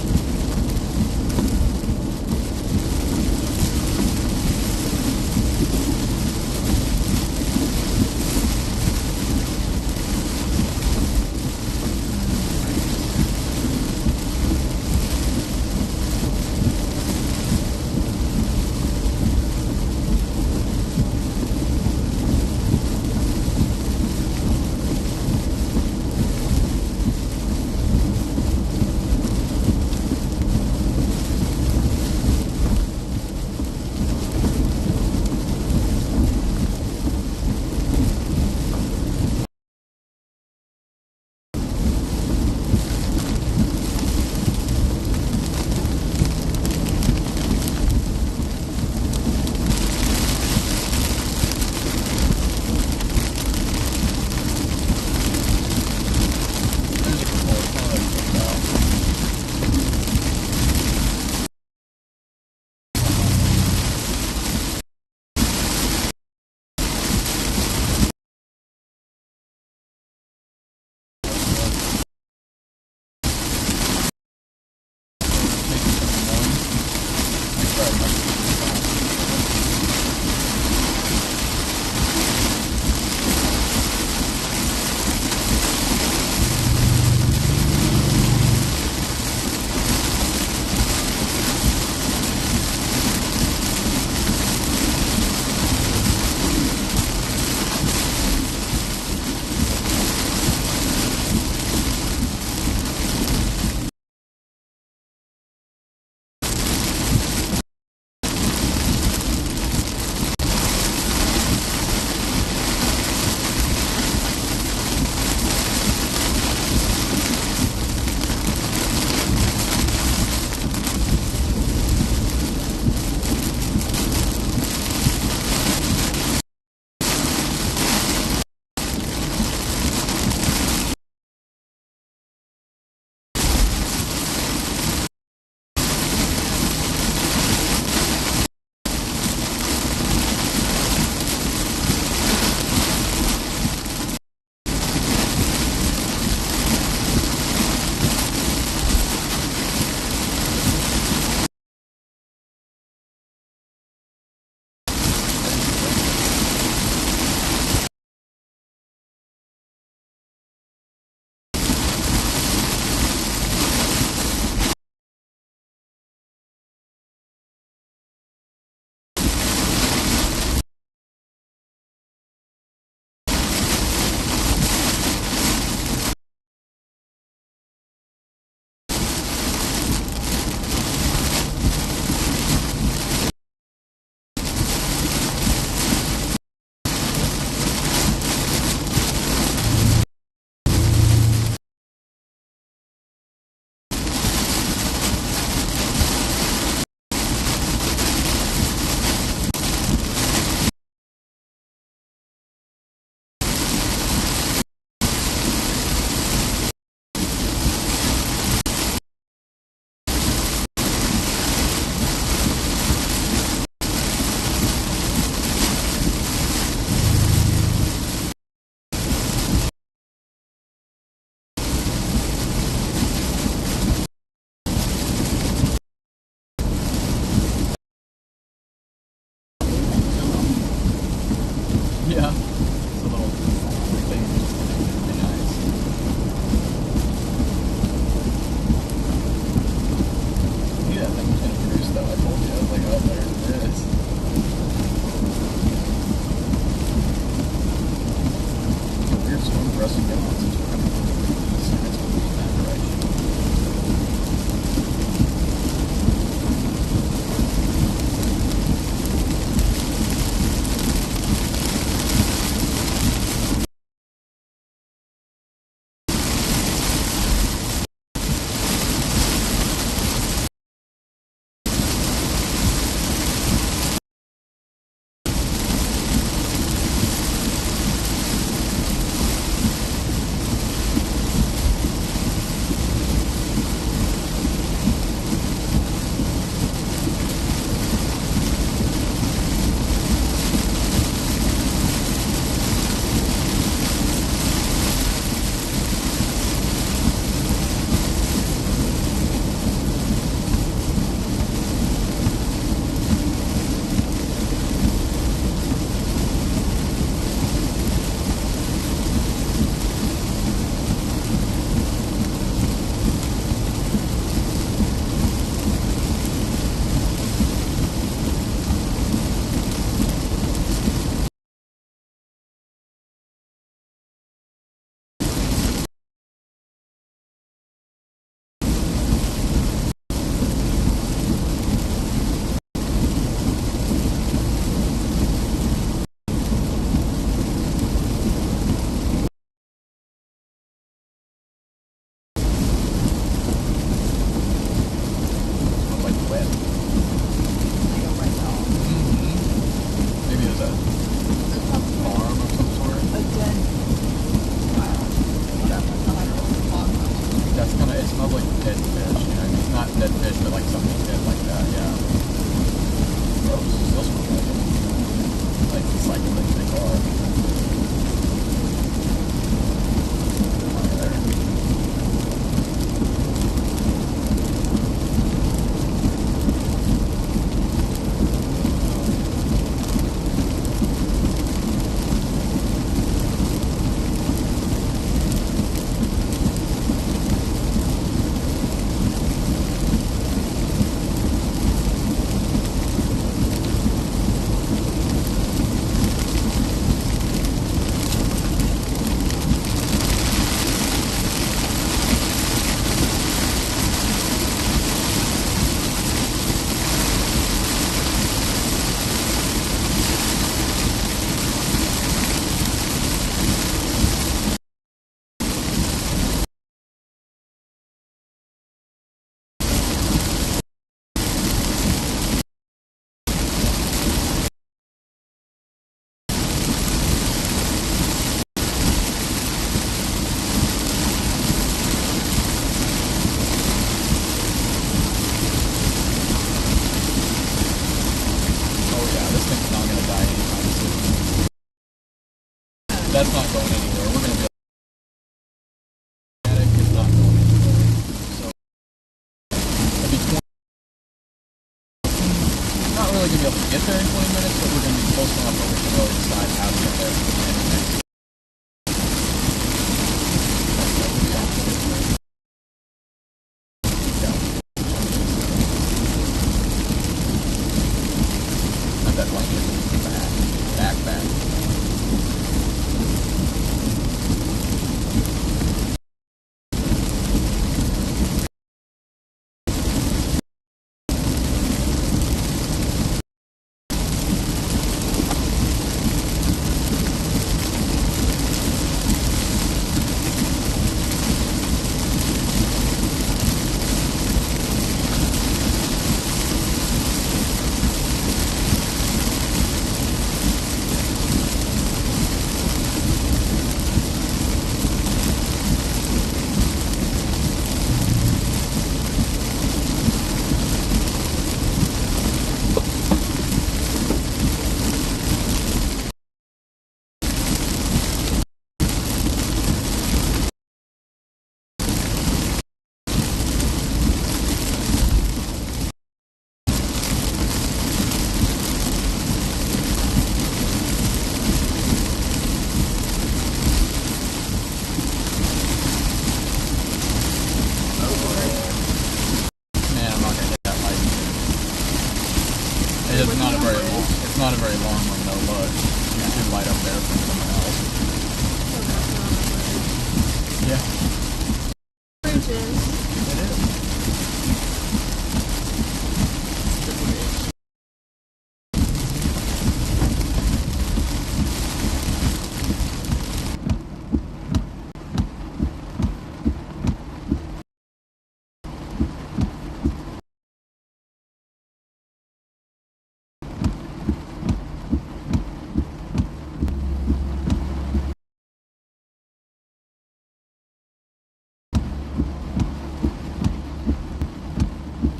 going progressing down since we're coming from the east, and it's moving in that direction.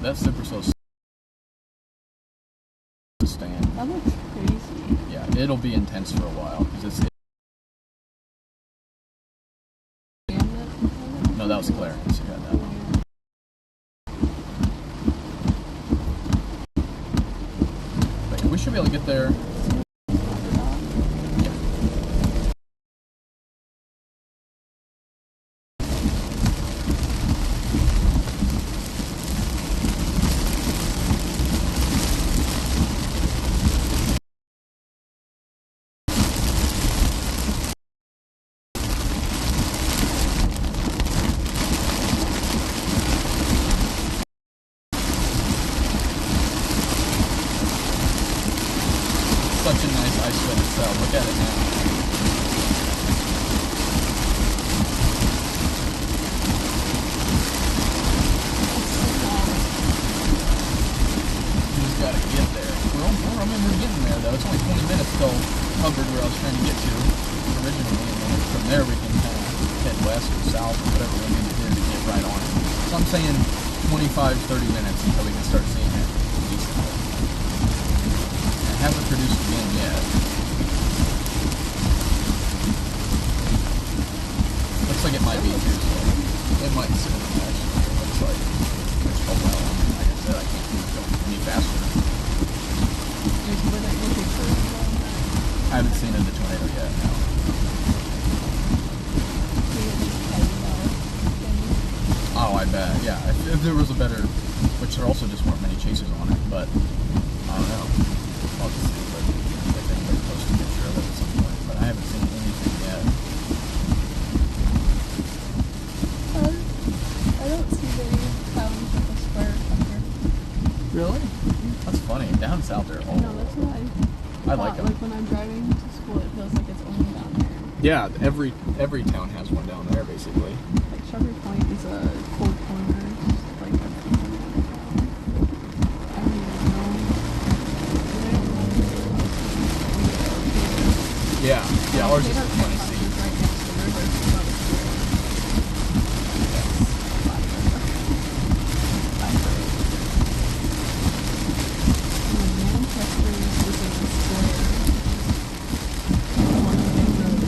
That's super slow to stand. That looks crazy. Yeah, it'll be intense for a while because it's. No, that was Clarence. You had that one. But yeah, we should be able to get there. Such a nice ice win itself. Look at it now. You just gotta get there. We're getting there though. It's only 20 minutes till Hubbard, where I was trying to get to originally, and then from there we can kind of head west or south or whatever we need to do to get right on it. So I'm saying 25-30 minutes until we can start seeing it decently. It hasn't produced again yet. Looks like it might be too slow. It might sit in the mesh. It looks like there's no well. Like I said, I can't keep it going any faster. I haven't seen it in the tornado yet, no. Oh, I bet. Yeah, if there was a better, which there also just weren't many chasers on it, but I don't know. I'll just see if anybody posts a picture of it at some point, but I haven't seen anything yet. I don't see very clouds with a square up here. Really? That's funny. Down south there. No, that's what I like them. Like when I'm driving to school, it feels like it's only down there. Yeah, every town has one down there, basically. Like Shelby Point is a cold corner. It's like a I don't even know. Yeah, ours is the funny seat. Right next to the river. It's not a square. Manchester is in a square. On the main road.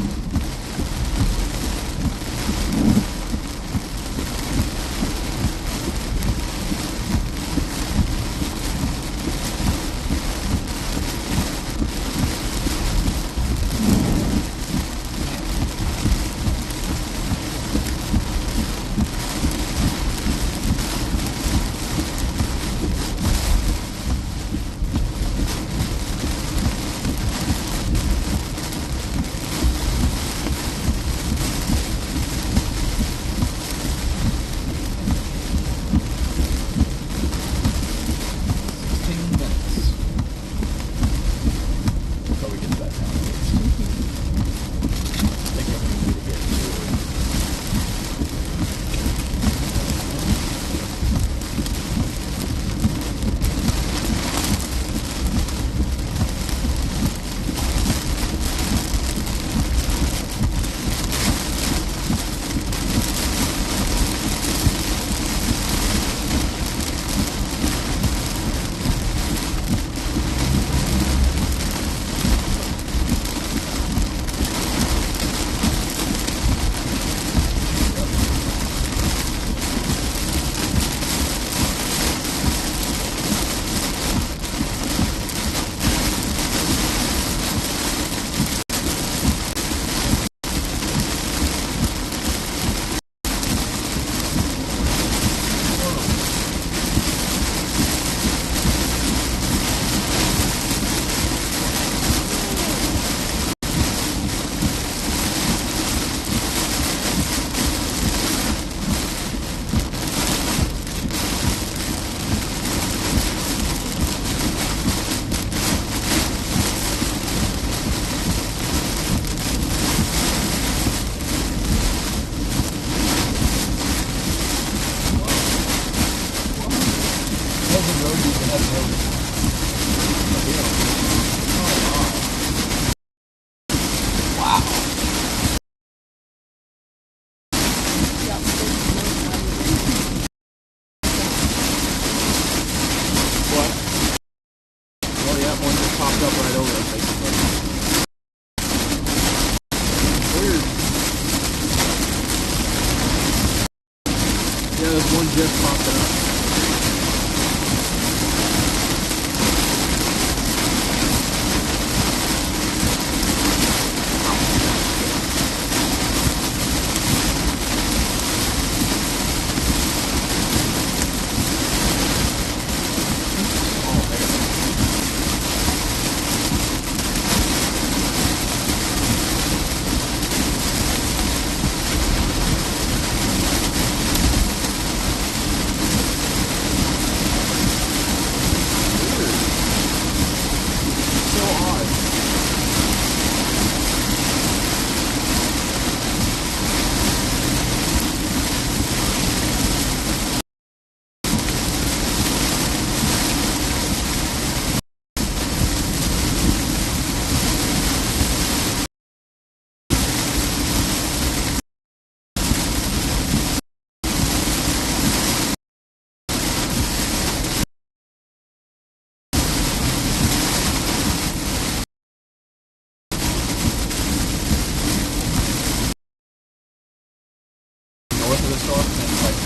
north of the storm, and it's like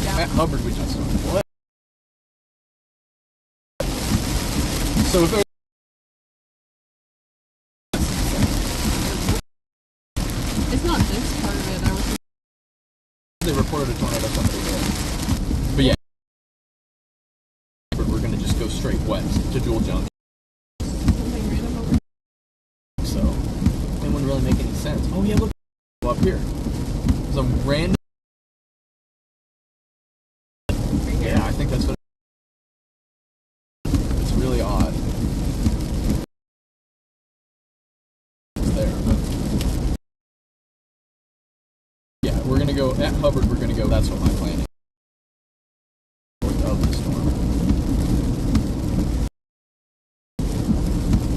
Yeah. at Hubbard we just what? So if there It's not this part of it. I was they reported a tornado somebody there. But yeah, we're gonna just go straight west to Jewel Junction. something random over So it wouldn't really make any sense. Oh yeah, look up here. Some random. right here. Yeah, I think that's what. It's really odd. It's there, but yeah, we're gonna go at Hubbard. We're gonna go. That's what my plan is. North of the storm.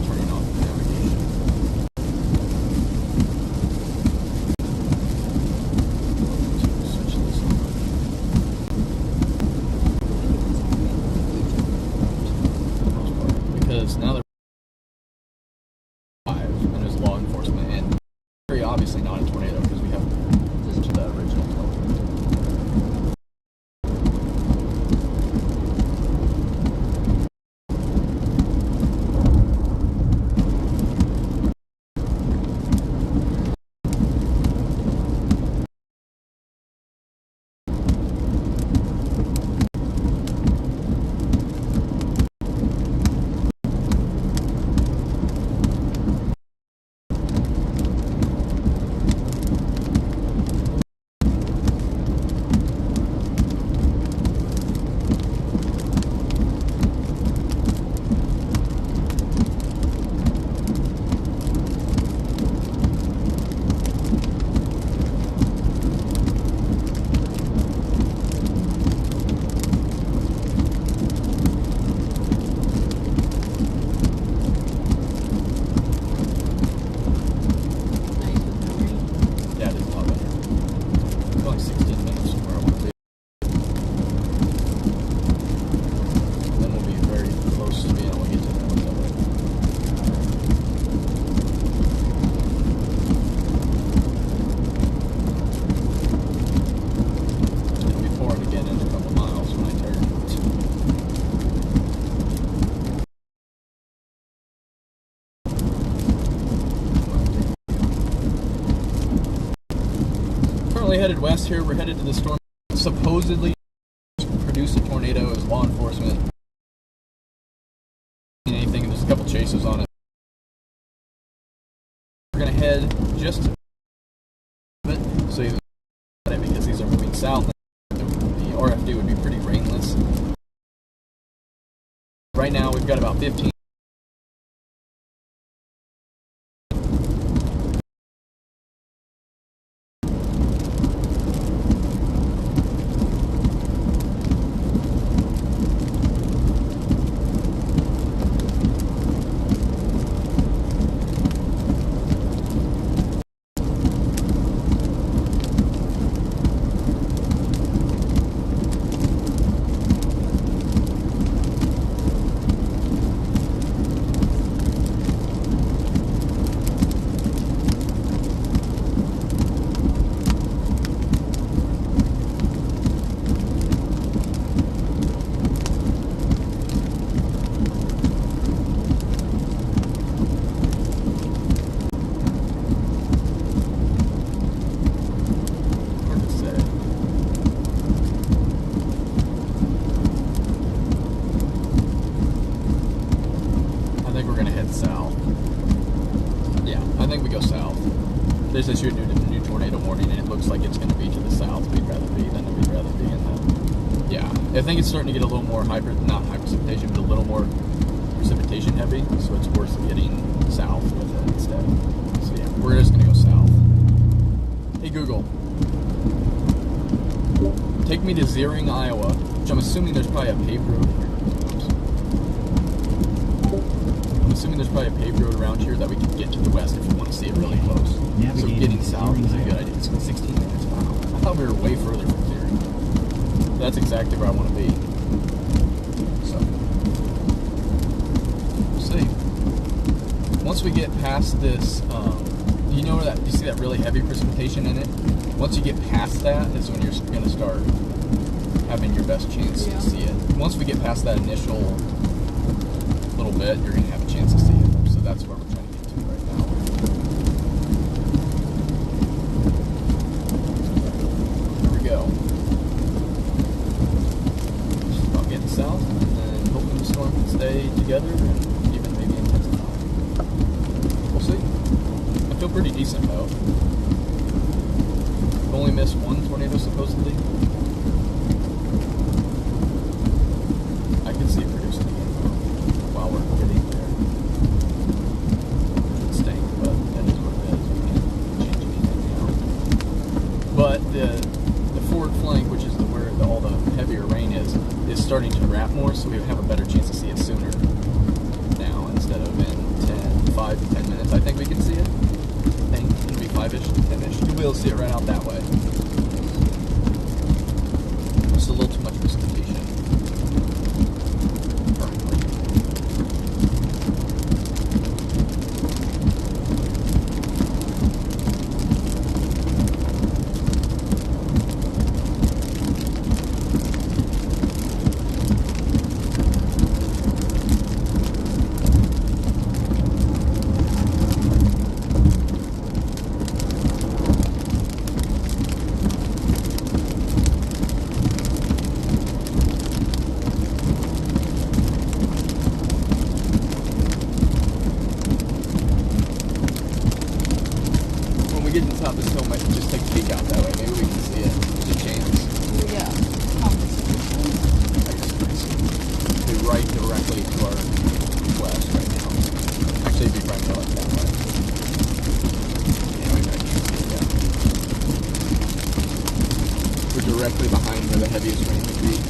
Turning off the navigation. Switch this on. For the most part, because now they're live and there's law enforcement, and very obviously not a tornado because we have just the original color. Nice with no rain. Yeah, it is a lot better. It's only 16 minutes from where I want to be. Then we'll be very close to being able to get to the north of it. It'll be pouring again in a couple miles when I turn. Currently headed west here. We're headed to the storm. Supposedly produce a tornado as law enforcement. Anything, and there's a couple chases on it. We're gonna head just to it, so you because these are moving south. The RFD would be pretty rainless. Right now we've got about 15. Hard to say. I think we're gonna head south. Yeah, I think we go south. There's issued a new tornado warning, and it looks like it's gonna be to the south. We'd rather be than we'd rather be in the. Yeah, I think it's starting to get a little more not high precipitation, but a little more precipitation heavy. So it's worth getting south with it instead. So yeah, we're just gonna go south. Hey Google, take me to Zering, Iowa, which I'm assuming there's probably a paved road here. Oops. I'm assuming there's probably a paved road around here that we can get to the west if we want to see it really close. So Navigating getting to south Zering, is a good Iowa. idea. It's 16 minutes. Wow. I thought we were way further from Zering. That's exactly where I want to be. So, we'll see. Once we get past this you know that you see that really heavy precipitation in it? Once you get past that, is when you're going to start having your best chance to see it. Once we get past that initial little bit, you're going to have a chance to see it. So that's where we're trying to get to right now. Here we go. Just about getting south, and then hoping the storm can stay together and even maybe intensify. We'll see. I feel pretty decent though. I've only missed one tornado supposedly. I can see it producing again while we're getting there. It would stink, but that is what it is. We can't change anything now. But the forward flank, which is where all the heavier rain is starting to wrap more, so we have a better chance to see it sooner now instead of in 5 to 10 minutes. I think we can see it. I think it'll be 5-ish to 10-ish. You'll be able to see it right out that way. Just a little too much precipitation. Currently. Getting to the top of this hill might just take a peek out that way. Maybe we can see it. There's a chance. Yeah. Be right directly to our west right now. Actually, it'd be right like that way. Yeah, we might see it, yeah. We're directly behind where the heaviest rain would be.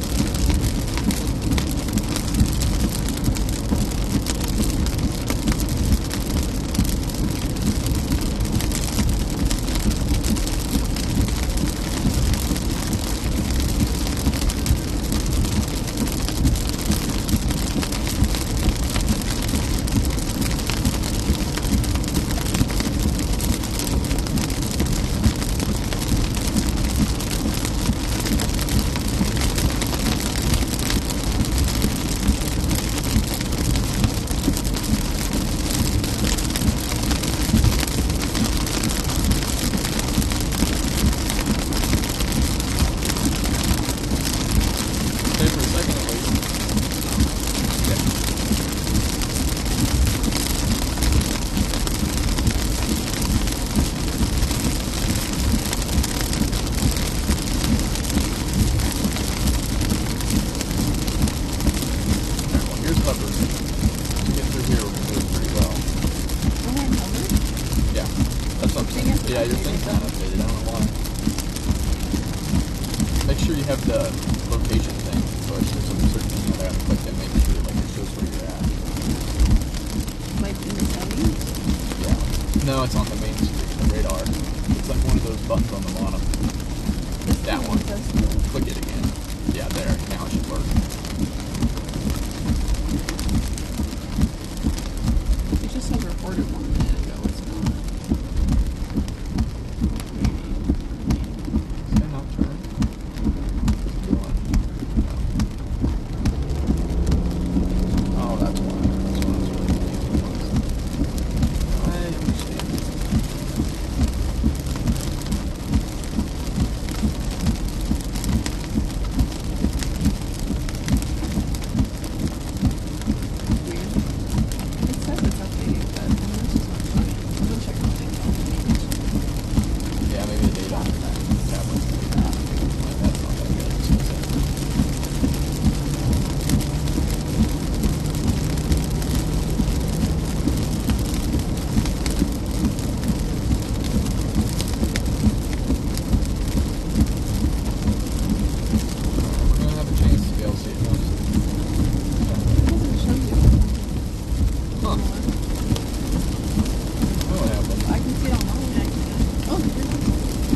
Yeah, your thing's not updated. I don't know why. Make sure you have the location thing pushed. There's a certain thing that I have to click and make sure like it shows where you're at. Like in the settings? Yeah. No, it's on the main screen, the radar. It's like one of those buttons on the bottom. That one. Click it again. Yeah, there. Now it should work. It just says recorded 1 minute ago. It's not.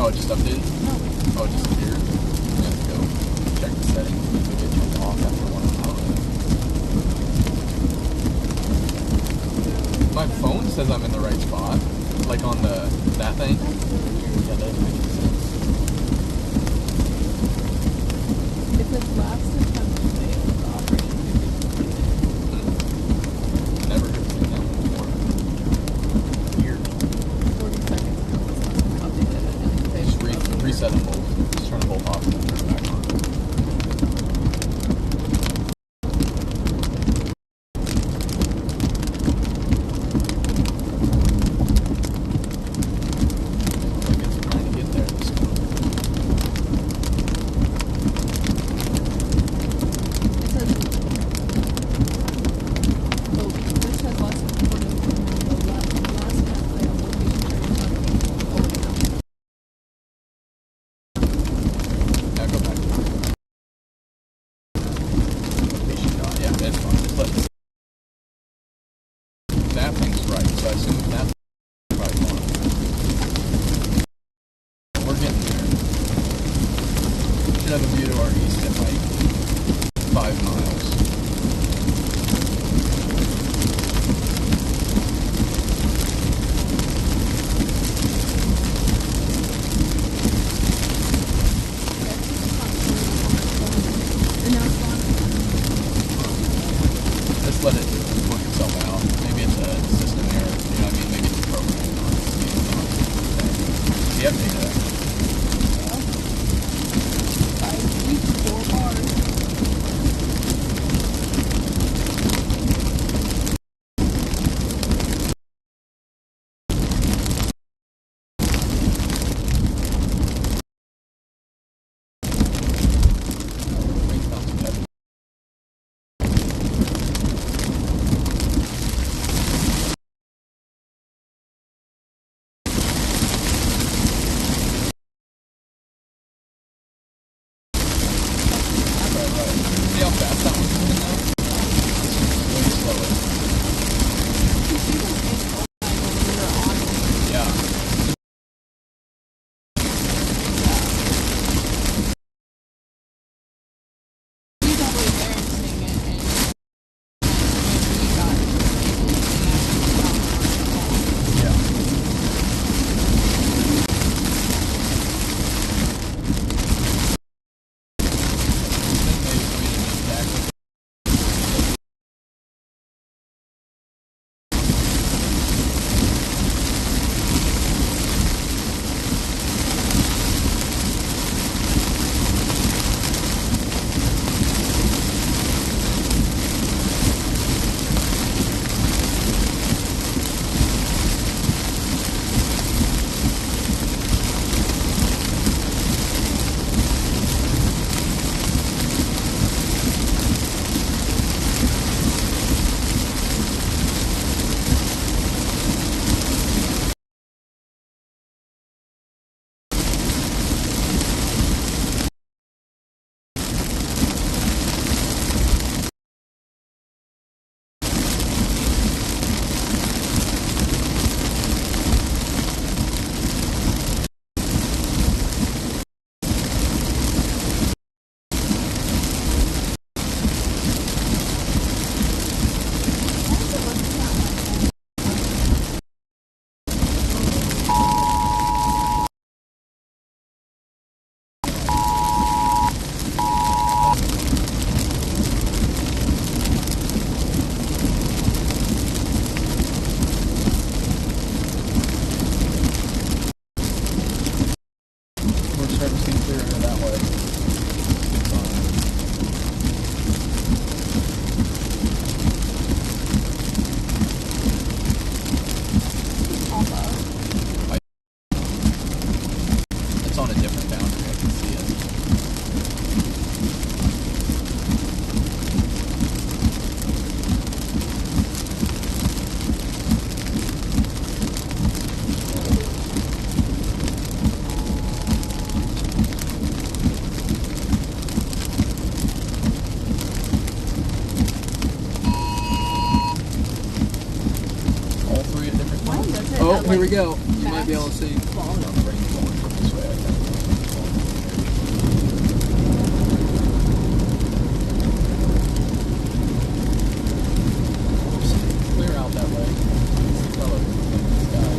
Oh, it just updated? No. Oh, it just appeared? You have to go check the settings. Maybe it turned off after one hour. My phone says I'm in the right spot. Like on that thing? Yeah, that doesn't make any sense. It says last attempt to make the operation could be completed. Never seen that one before. Weird. 40 seconds ago, it's not updated. And they Just reset them both. Just turn them both off and then turn them back on. That thing's right, so I assume that's right on. We're getting there. Should have a view to our east at like 5 miles. Just let it work itself out. Maybe it's a system error. You know what I mean? Maybe it's a program not the update of that. I reached 4 bars. See how fast that one's moving now? Really slower. Yeah. He's all the way there and seeing it, and we got it. Yeah. Oh, here we go. You might be able to see. Oh, no, the rain's going from this way, I think. Clear out that way. It's the color of the sky.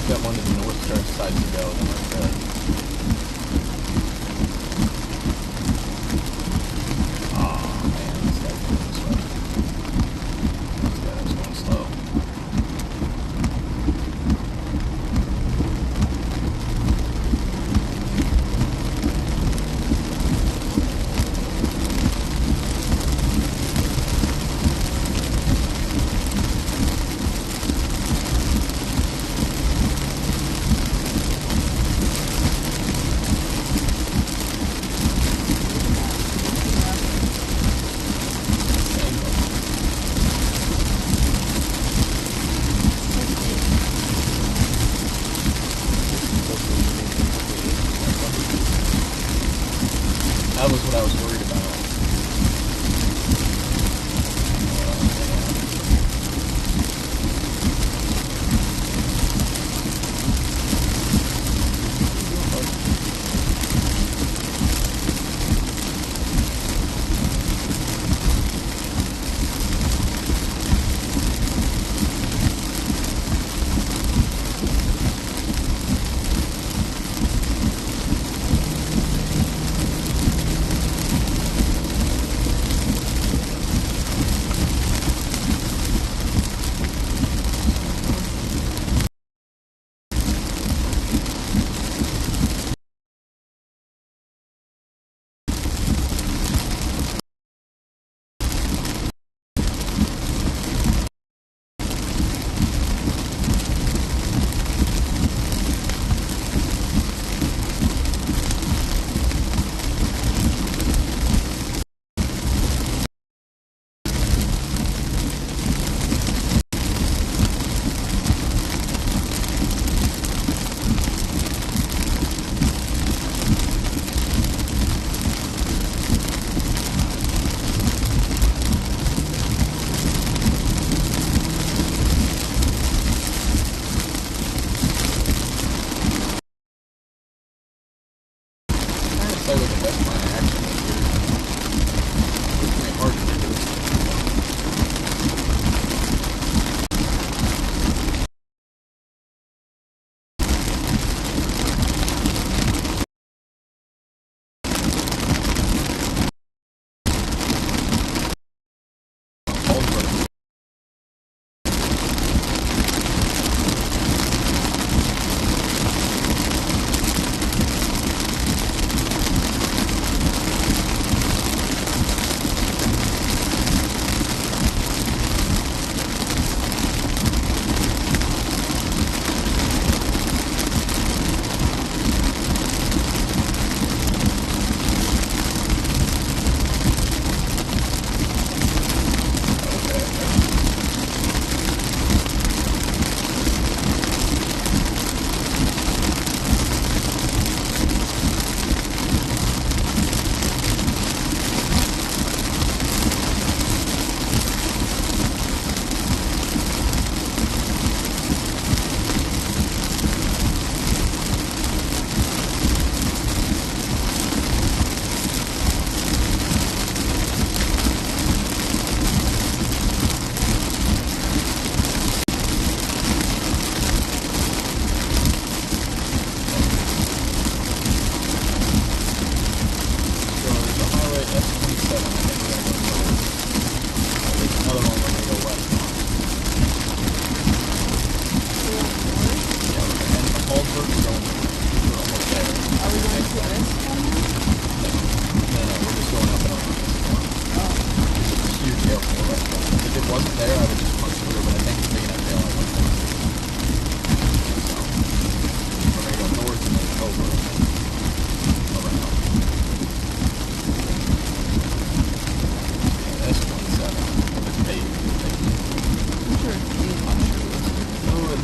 got one to the north side to go, then we're good. Oh man, this guy's going this way. This guy's going slow. That was what I was worried about.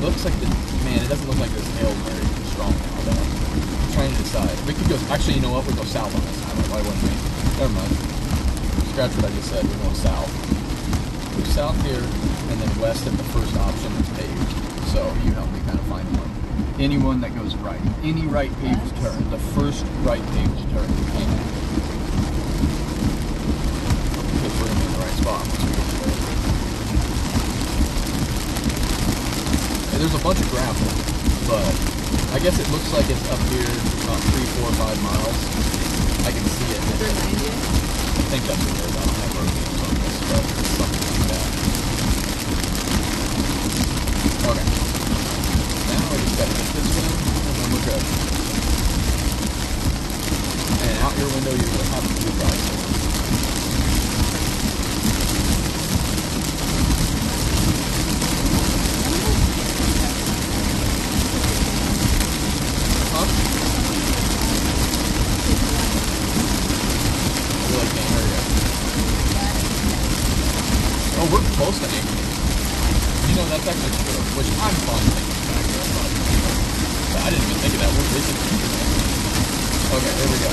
looks like the man. It doesn't look like this hail very strong now. Though. I'm trying to decide. We could go. Actually, you know what? We go south on this highway. Why wouldn't we? Never mind. Scratch what I just said. We're going south. Go south here, and then west at the first option is paved. So you help me kind of find one. Anyone that goes right. Any right paved turn. The first right paved turn you can. If we're in the right spot. It there's a bunch of gravel, but I guess it looks like it's up here about 3, 4, 5 miles. I can see it. Is there 90? I think that's what it is. I don't have road names on this, but it's something like that. Okay. Now we just gotta get this one, and then we're good. And out your window, you're gonna have a few guys. Huh? You like can't hear you. Oh, we're close to Engravements. You know, that's actually true, which I'm fine thinking back there. But I didn't even think of that. We're basically Engravements. Okay, here we go.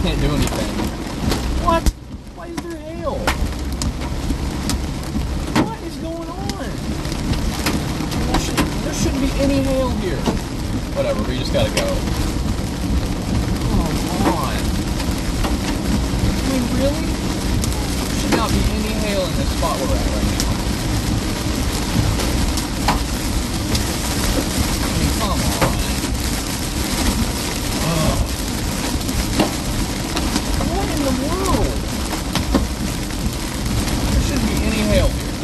Can't do anything. What? Why is there hail? What is going on? There shouldn't be any hail here. Whatever, we just gotta go. Come on. I mean, really? There should not be any hail in this spot we're at right now. I mean, come on. What in the world? There shouldn't be any hail here.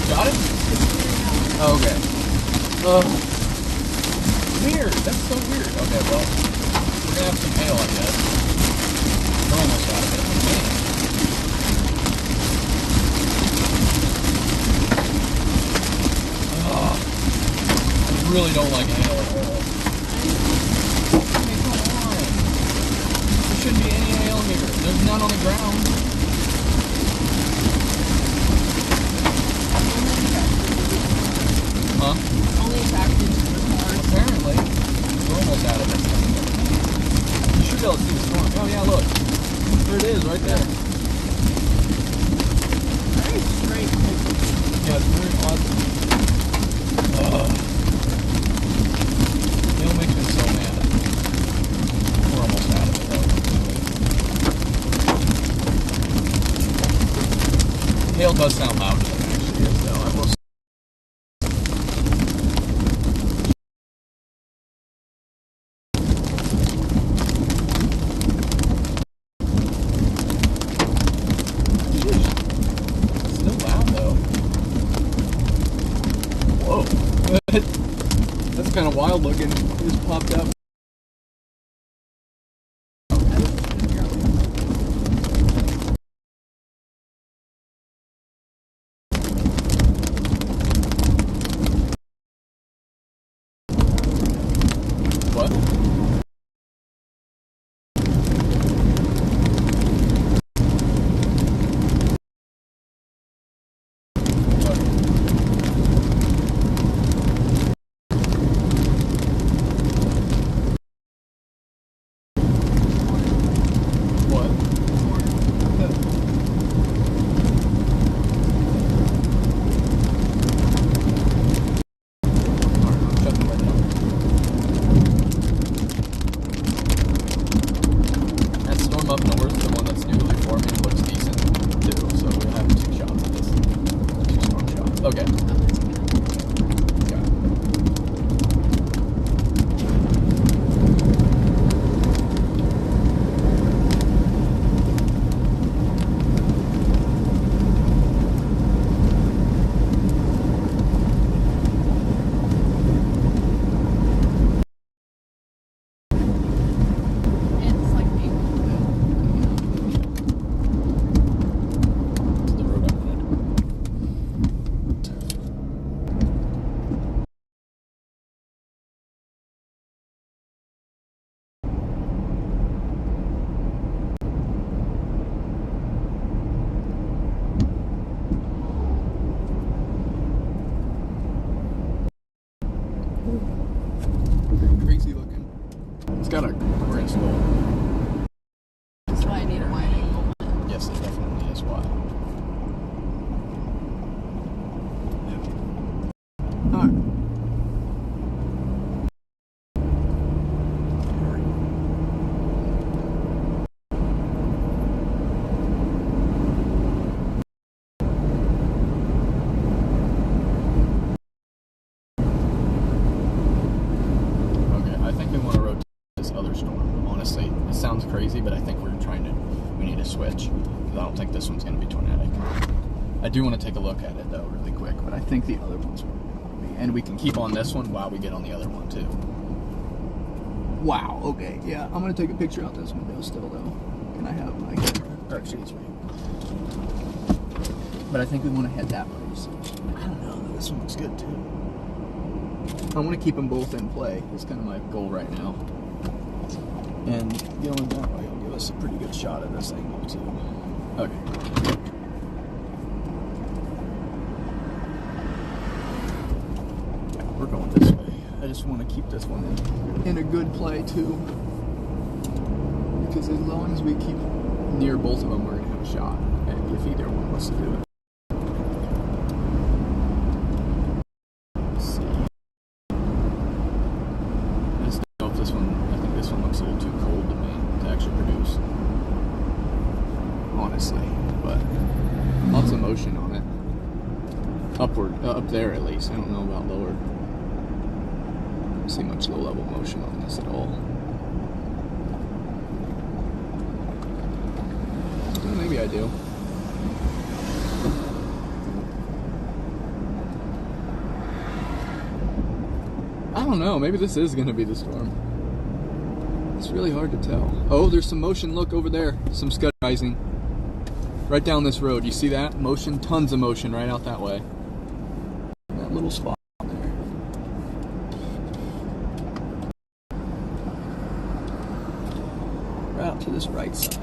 Got it? Okay. Weird. That's so weird. Okay, well, we're gonna have some hail, I guess. We're almost out of it. I really don't like hail at all. Hey, come on. There shouldn't be any hail here. There's none on the ground. Huh? Only attracted to the cars. Apparently. We're almost out of it. You should be able to see the storm. Oh yeah, look. There it is, right there. Very straight. Yeah, it's very odd. Hail makes me so mad. We're almost out of it though. Hail does sound louder than it actually is though. I will say. Still loud though. Whoa. That's kind of wild looking. It just popped up. What? Pretty crazy looking. It's got a great skull. That's why I need a wide angle. Yes, it definitely is why. Alright. Sounds crazy, but I think we need to switch because I don't think this one's going to be tornadic. I do want to take a look at it though really quick, but I think the other one's going to be, and we can keep on this one while we get on the other one too. Wow, okay, yeah, I'm going to take a picture out this window still though. Can I have my camera? Or excuse me. But I think we want to head that way, so I don't know, this one looks good too. I want to keep them both in play. It's kind of my goal right now. And going that way will give us a pretty good shot of this angle too. Okay. Yeah, we're going this way. I just want to keep this one in a good play too. Because as long as we keep near both of them, we're going to have a shot. And if either one wants to do it. On it. Upward, up there at least. I don't know about lower. I don't see much low level motion on this at all. Well, maybe I do. I don't know. Maybe this is going to be the storm. It's really hard to tell. Oh, there's some motion. Look over there. Some scud rising. Right down this road, you see that? Motion, tons of motion right out that way. That little spot there. Right out to this right side.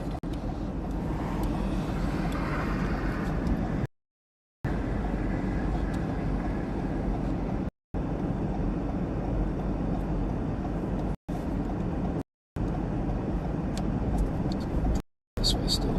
This way still.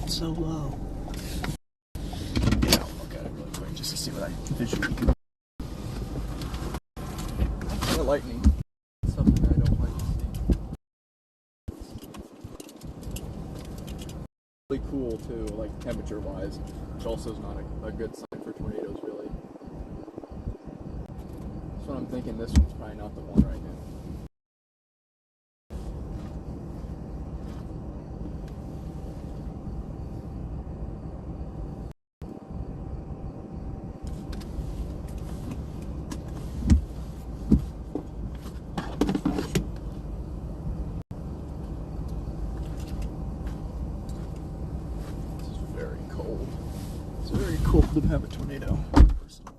So low. Yeah, I'll look at it really quick just to see what I visually can. The lightning. Something I don't like to see. Really cool too, like temperature wise, which also is not a good sign for tornadoes really. So I'm thinking this one's probably not the one right now. to have a tornado, personally,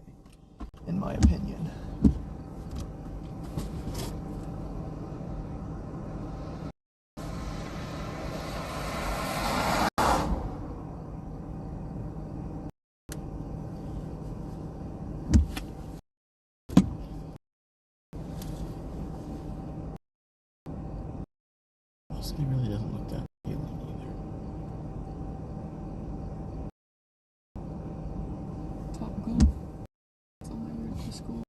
in my opinion. It really doesn't look that appealing either. Top Golf. It's on my route to school.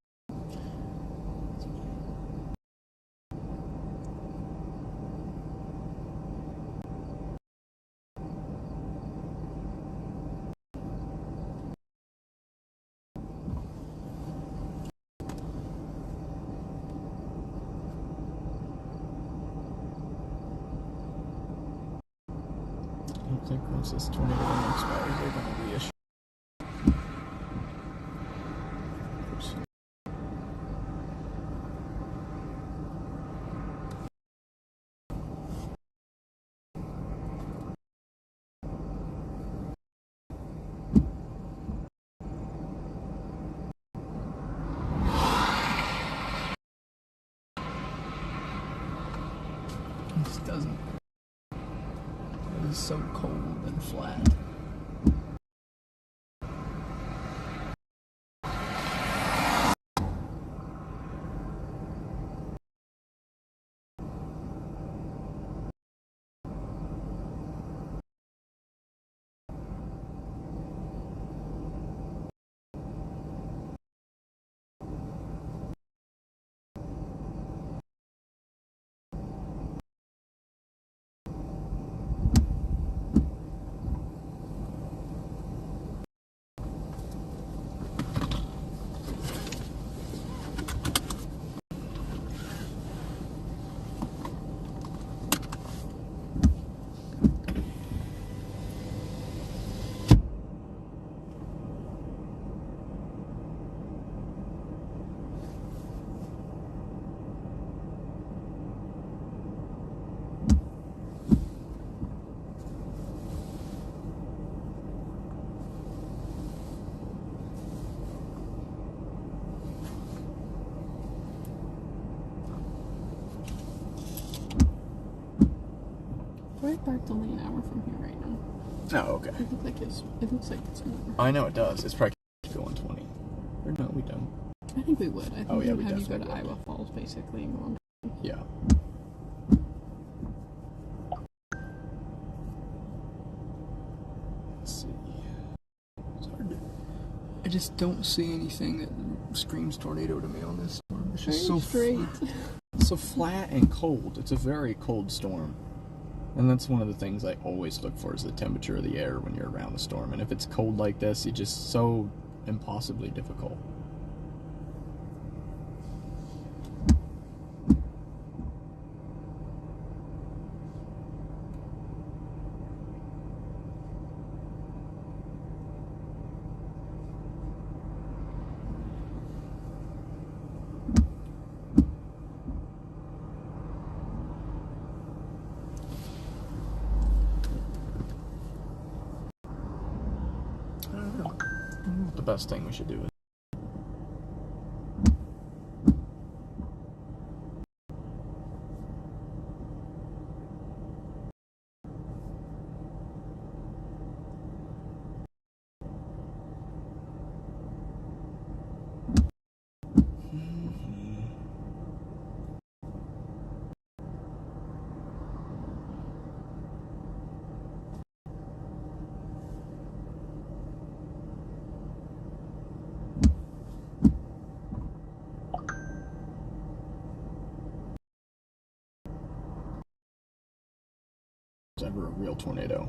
I don't think once this tornado expires, they're going to reissue. This doesn't. It is so cold and flat. We're parked only an hour from here right now. Oh, okay. It looks like it's more. I know it does. It's probably going 20. Or no, we don't. I think we would. I think Oh, yeah, we we would have you go to definitely Iowa Falls basically and go on. Yeah. Let's see. It's hard to. I just don't see anything that screams tornado to me on this storm. It's just so straight. so flat and cold. It's a very cold storm. And that's one of the things I always look for is the temperature of the air when you're around a storm. And if it's cold like this, it's just so impossibly difficult. I don't know what the best thing we should do is. Ever a real tornado.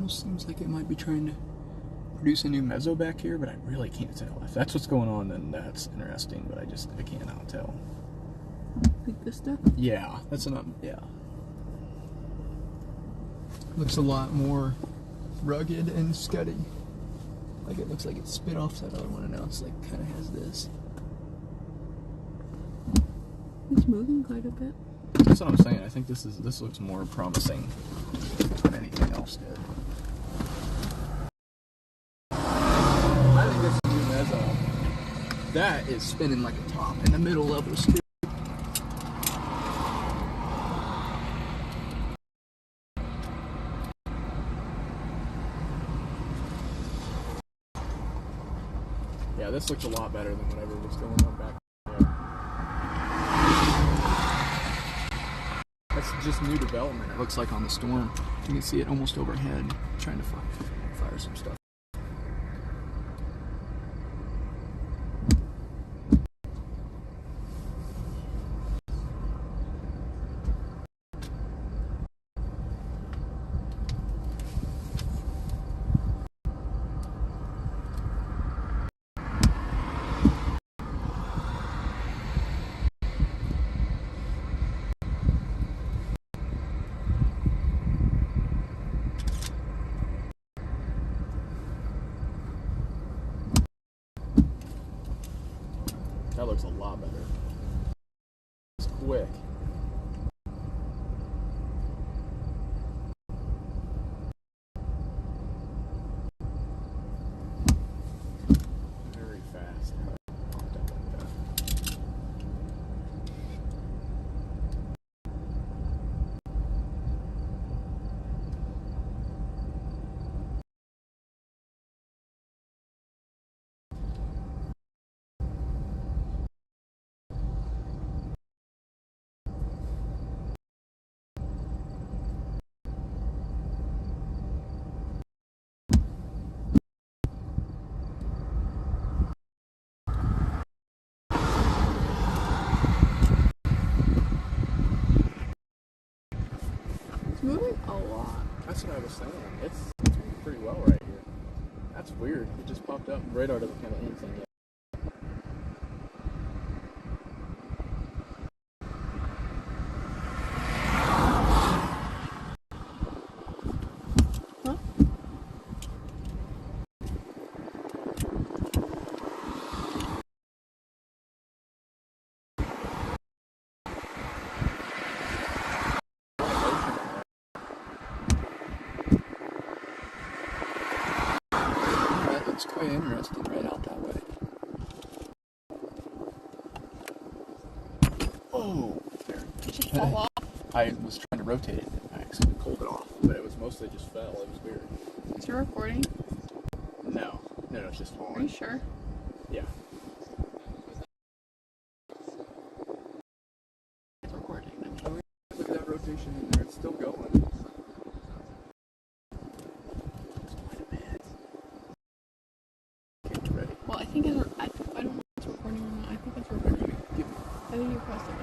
almost seems like it might be trying to produce a new mezzo back here, but I really can't tell. If that's what's going on, then that's interesting, but I cannot tell. Like this stuff? Yeah, that's enough. Yeah. Looks a lot more rugged and scuddy. Like it looks like it spit off that other one, and now it's like kind of has this. It's moving quite a bit. That's what I'm saying. I think this looks more promising than anything else did. I think this is new mezzo. That is spinning like a top in the middle of the street. Yeah, this looks a lot better than whatever was going on back there. That's just new development, it looks like, on the storm. You can see it almost overhead, trying to fire some stuff. That looks a lot better. It's quick. Very fast. Popped up like that. Moving a lot. That's what I was saying. It's moving pretty well right here. That's weird. It just popped up. Radar doesn't have anything yet. Huh? It's quite interesting right out that way. Oh, there. It just fall off. I was trying to rotate it. I actually pulled it off, but it was mostly just fell. It was weird. Is your recording? No, it's just Are falling. you sure? Yeah. It's recording. Look at that rotation in there. It's still going. Well, I think it's. I don't know if it's recording or not. I think it's recording. I think you pressed it.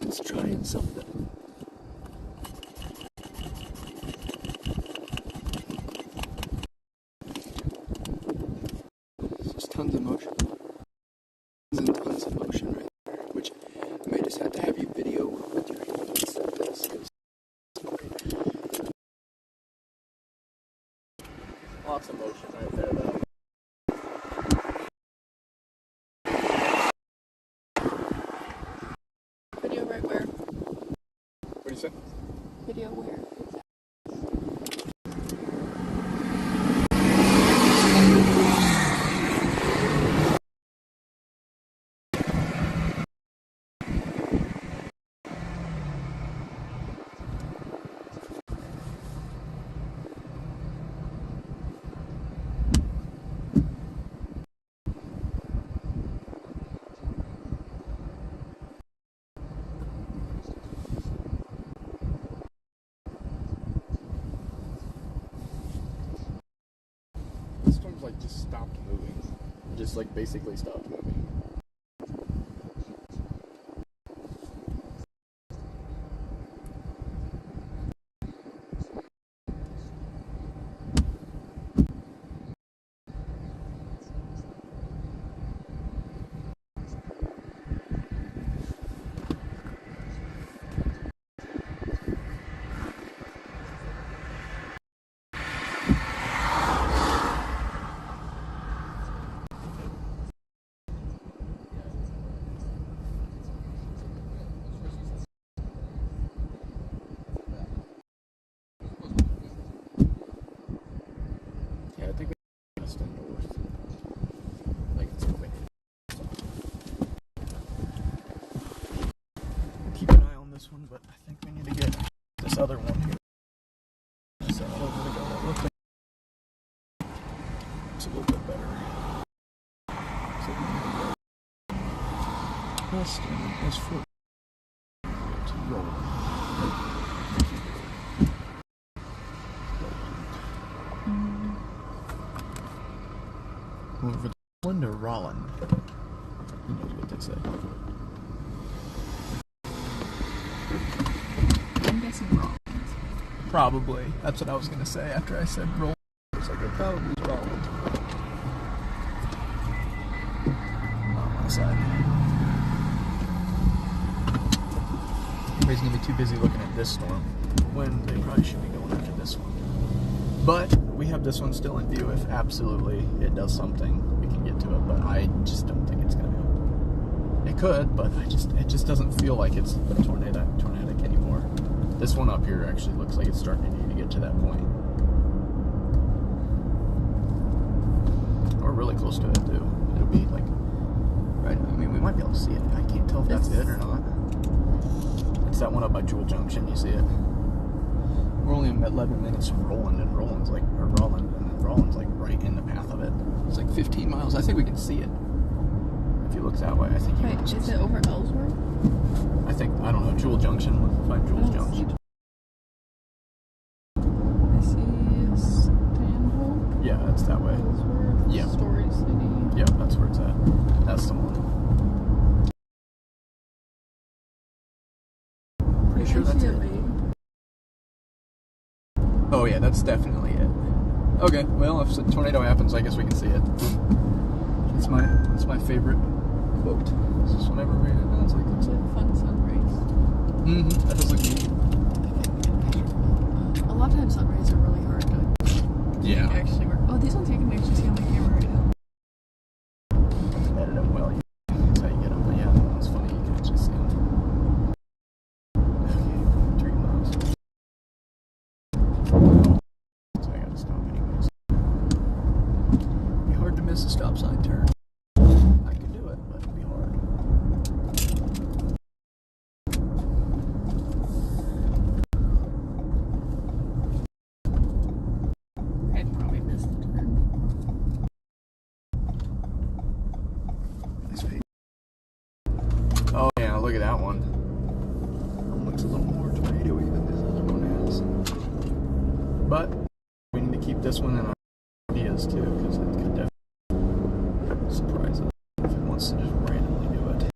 Let's try and something. There's tons of motion. Tons of motion right there, which I may just have to have you video with your hand instead of this, because lots of motion right there, though. Video right where? What do you say? Video where? This storm's like just stopped moving. Just like basically stopped moving. one, but I think we need to get this other one here. So that looks like it's a little bit better. So rest and his foot to roll. Over Roland or Rolland? Who knows what they say? I'm guessing wrong. Probably. That's what I was going to say after I said Roland. I was like, it probably is Rolland. On my side. Everybody's going to be too busy looking at this storm when they probably should be going after this one. But we have this one still in view. If absolutely it does something, we can get to it. But I just don't think it's going to. It could, but it just doesn't feel like it's tornadic anymore. This one up here actually looks like it's starting to get to that point. We're really close to it too. It'll be like right. I mean, we might be able to see it. I can't tell if that's it or not. It's that one up by Jewel Junction. You see it? We're only 11 minutes from Roland, and Roland's like right in the path of it. It's like 15 miles. I think we can see it. If you look that way, I think you can. Wait, is it over Ellsworth? I don't know, Jewel Junction. Let's find Jewel's Junction. I see Stanhope. Yeah, it's that way. Ellsworth, Yeah. Story City. Yeah, that's where it's at. That's the one. Pretty sure that's it. Oh yeah, that's definitely it. Okay, well, if a tornado happens, I guess we can see it. It's my favorite quote. This is whenever we. It's like fun sunrise. That does look neat. A lot of times sunrays are really hard to actually work. Oh, these ones you can actually see on my camera right now. Edit them well. That's how you get them. But yeah, that one's funny. You can actually see them. Okay, 3 miles. So I gotta stop anyways. It'd be hard to miss a stop sign turn. I could do it, but it'd be hard. I'd probably miss the turn. Nice feet. Oh yeah, look at that one. That looks a little more tornado-y than this other one has. But we need to keep this one in our ideas too, because it could definitely surprise us if it wants to just randomly do it.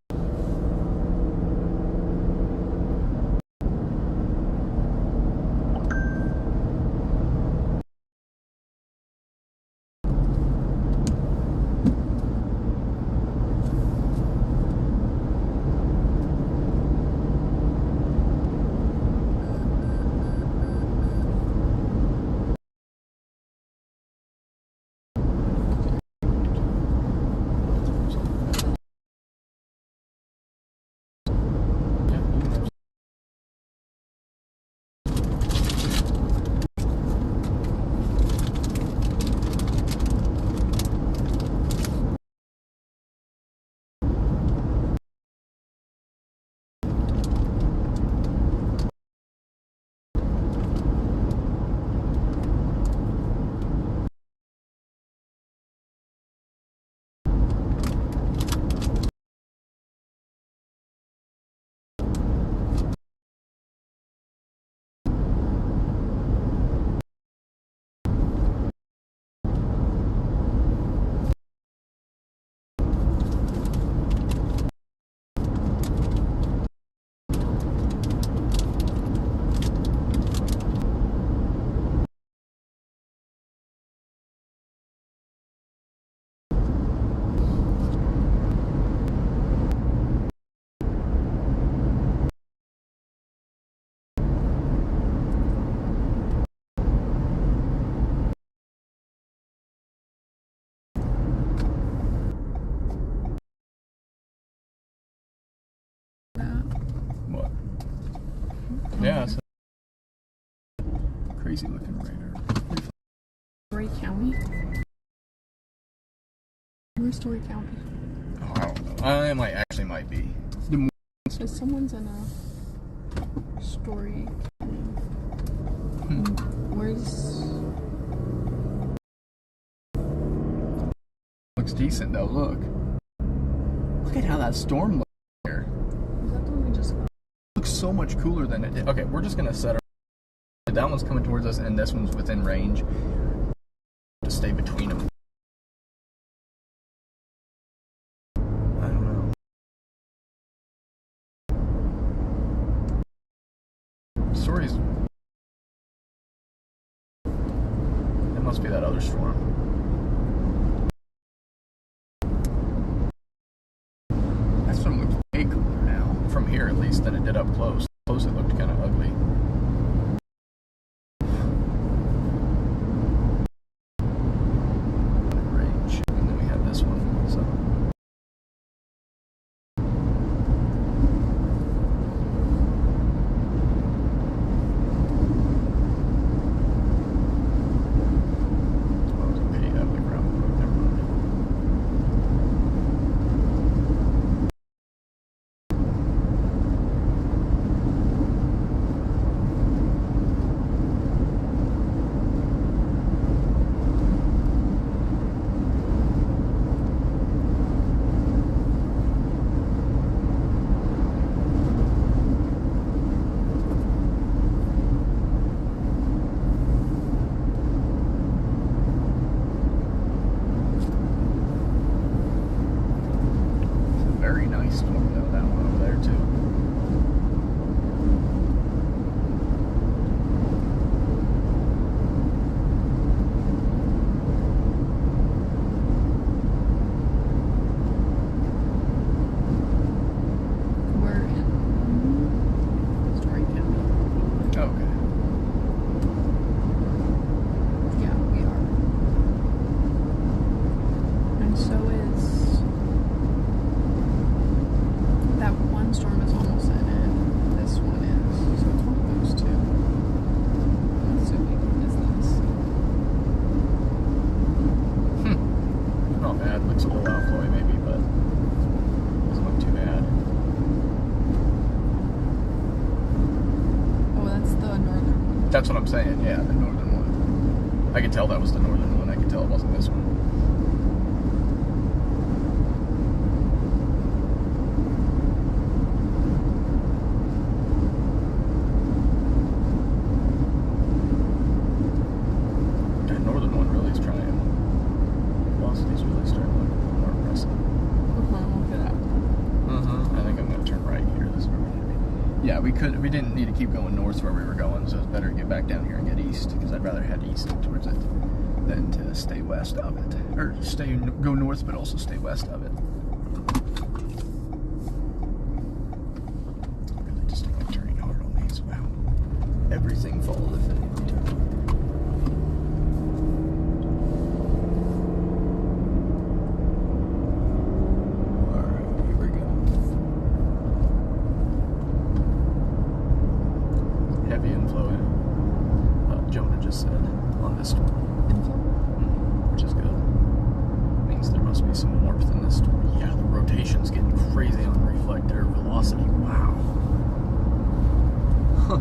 Yeah, it's a crazy looking radar. Story County? Where's Story County? Oh, I don't know. I actually might be. The Moor. So someone's in a Story. Hmm. Where's... Looks decent though, look. Look at how that storm looks here. Is that the one we just got? Looks so much cooler than it did. Okay, we're just gonna set her. That one's coming towards us and this one's within range. To stay between them. I don't know. Stories. It must be that other storm. That storm looks way cooler now. From here at least than it did up close. Up close it looked kind of ugly. Range. And then we have this one. So. Very nice storm though, that one over there too. We're in Story County. Okay. Yeah, we are. And so is... That one storm is almost in it. This one is. So it's one of those two. I'm assuming is this. Not bad. Looks a little outflowy maybe, but doesn't look too bad. Oh, that's the northern one. That's what I'm saying, yeah, the northern one. I could tell that was the northern one. I could tell it wasn't this one. That northern one really is trying. Velocity's really starting to look a little more impressive. Look at that. I think I'm going to turn right here. This is where we need to be. Yeah, we didn't need to keep going north where we were going, so it's better to get back down here and get east, because I'd rather head east towards it than to stay west of it. Or go north, but also stay west of it. I really just don't like turning hard on these. Wow. Everything falls if it ain't turned. Heavy inflow in, Jonah just said, on this storm, which is good. Means there must be some warmth in this storm. Yeah, the rotation's getting crazy on reflector velocity. Wow. Huh.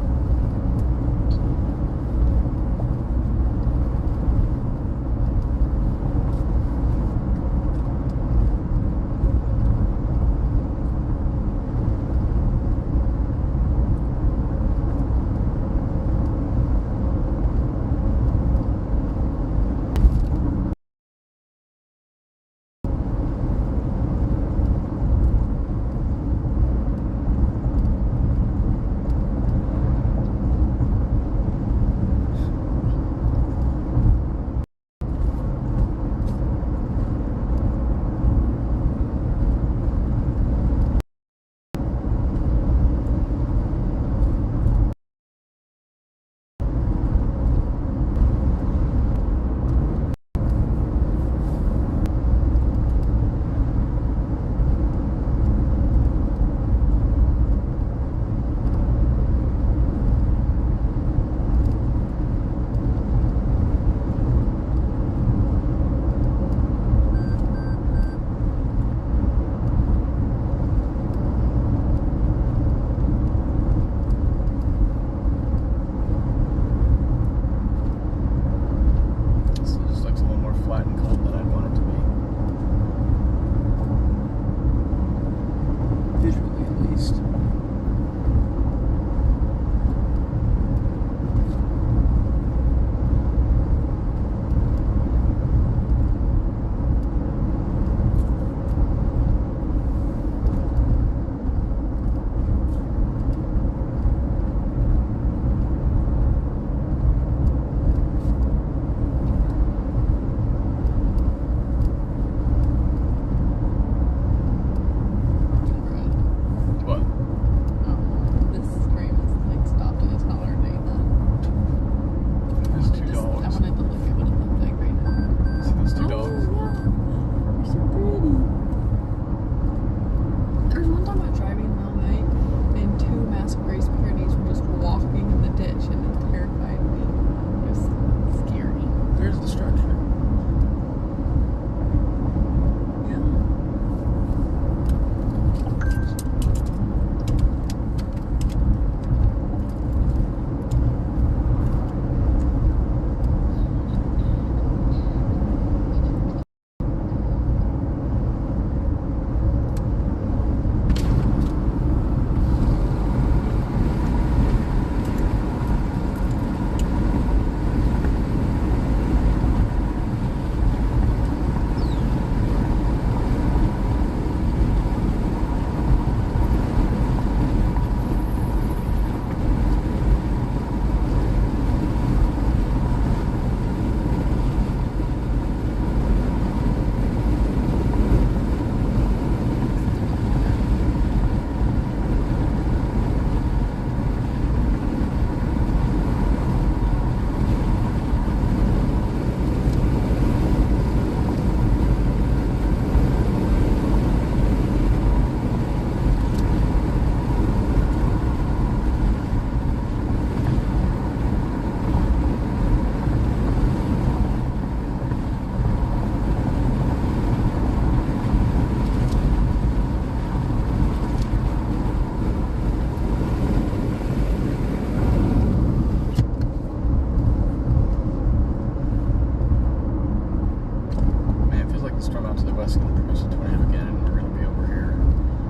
southwest is going to produce a tornado again, and we're going to be over here.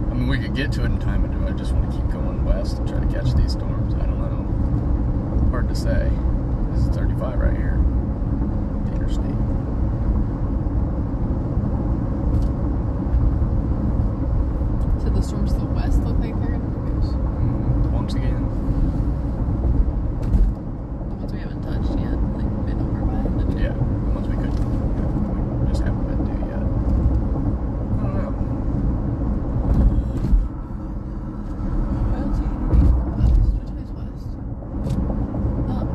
I mean, we could get to it in time, but do I just want to keep going west and try to catch these storms? I don't know. Hard to say. This is 35 right here. The interstate. So the storms to the west look like they're going to produce? Once again. The ones we haven't touched yet, like been over by. Yeah, the ones we could. We just haven't been to yet. I don't know. I don't see anything west. Which way is west? Up.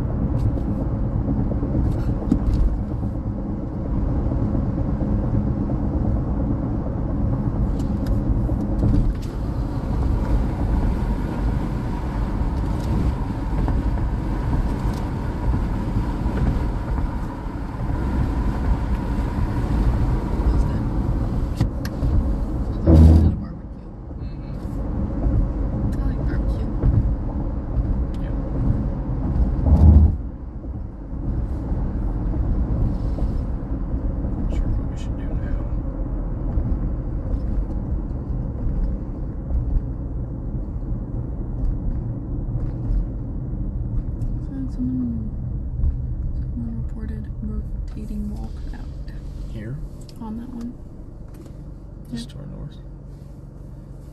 Someone reported rotating wall cut out Here? on that one. Just to our north.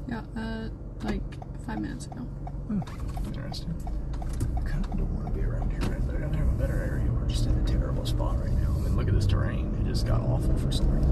Yeah, like 5 minutes ago. Interesting. I kind of don't want to be around here right there. I have a better area. We're just in a terrible spot right now. I mean, look at this terrain. It just got awful for some reason.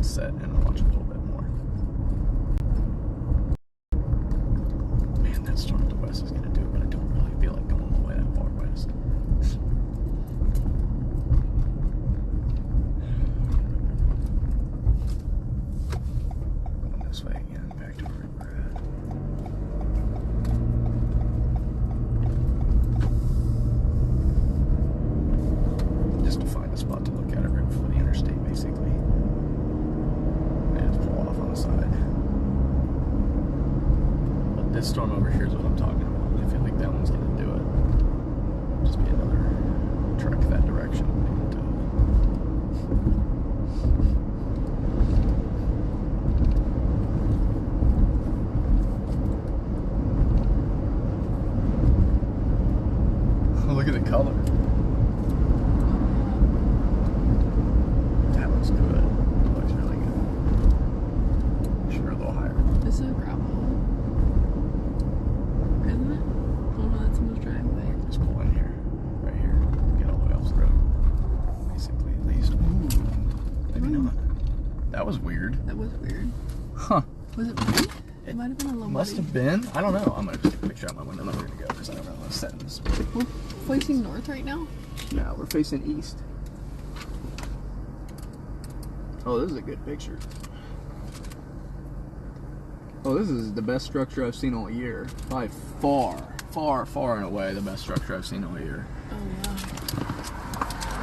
Set and watch a little bit more. Man, that storm to the west is going to do it, but I don't really feel like going all the way that far west. Going this way again, back to where we're at. Just to find a spot to look at it right before the interstate, basically. On the side. But this storm over here is what I'm talking about. I feel like that one's going to do it. Just be another trek that direction. Oh, look at the color. That looks good. That looks really good. Sure, a little higher. This is a gravel. Isn't it? Oh no, that's someone's driveway. Just pull in here. Right here. Get all the way off the road. Basically, at least. Ooh. Maybe not. That was weird. That was weird. Huh. Was it me? It might have been a low Must have been. I don't know. I'm going to just take a picture out my window. I'm not going to go because I don't know what's set in this. We're facing north right now? Yeah, we're facing east. Oh, this is a good picture. Oh, this is the best structure I've seen all year. By far and away the best structure I've seen all year. Oh, yeah.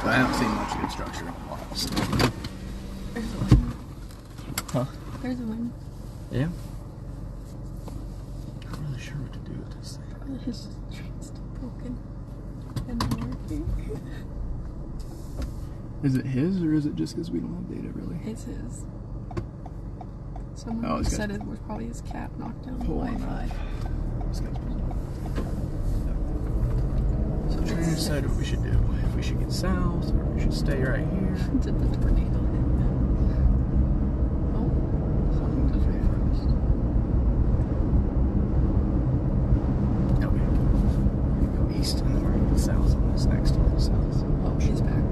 But I haven't seen much good structure in a while. So. There's a wind. Huh? There's a wind. Yeah? I'm not really sure what to do with this thing. His train's still broken and not working. Is it his or is it just because we don't have data really? It's his. Someone said it was probably his cat knocked down the Wi-Fi. This guy's so I'm trying to decide what we should do. If we should get south or we should stay right here. Did the tornado hit? Oh, something just reversed. Okay. We're going to go east and then we're going to get south on this next one. South. Oh, she's back.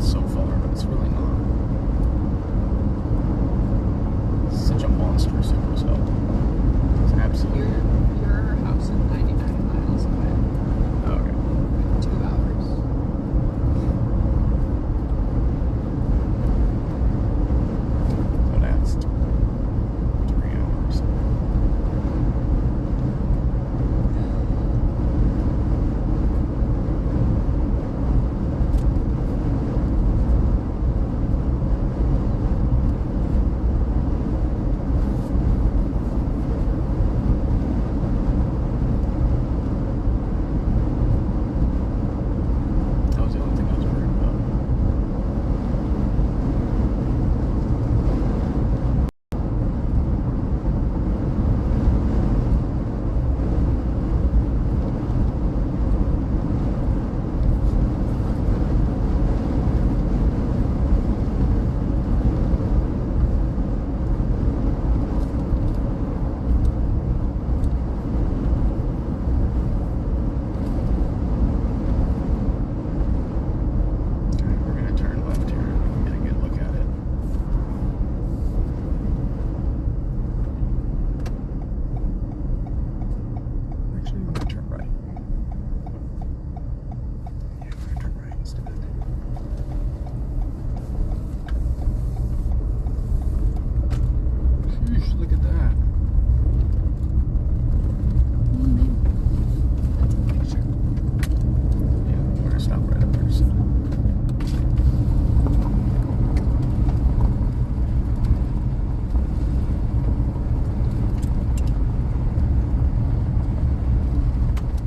is so far, but it's really not. It's such a monster supercell. It's absolutely. Your house is 99 miles away. Okay. 2 hours. So that's 3 hours. That was the only thing I was worried about. Okay, we're gonna turn left here and get a good look at it. Actually, we're gonna turn right. Yeah, we're gonna turn right instead. Sheesh, look at that. That's a picture. Yeah, we're gonna stop right up there. So.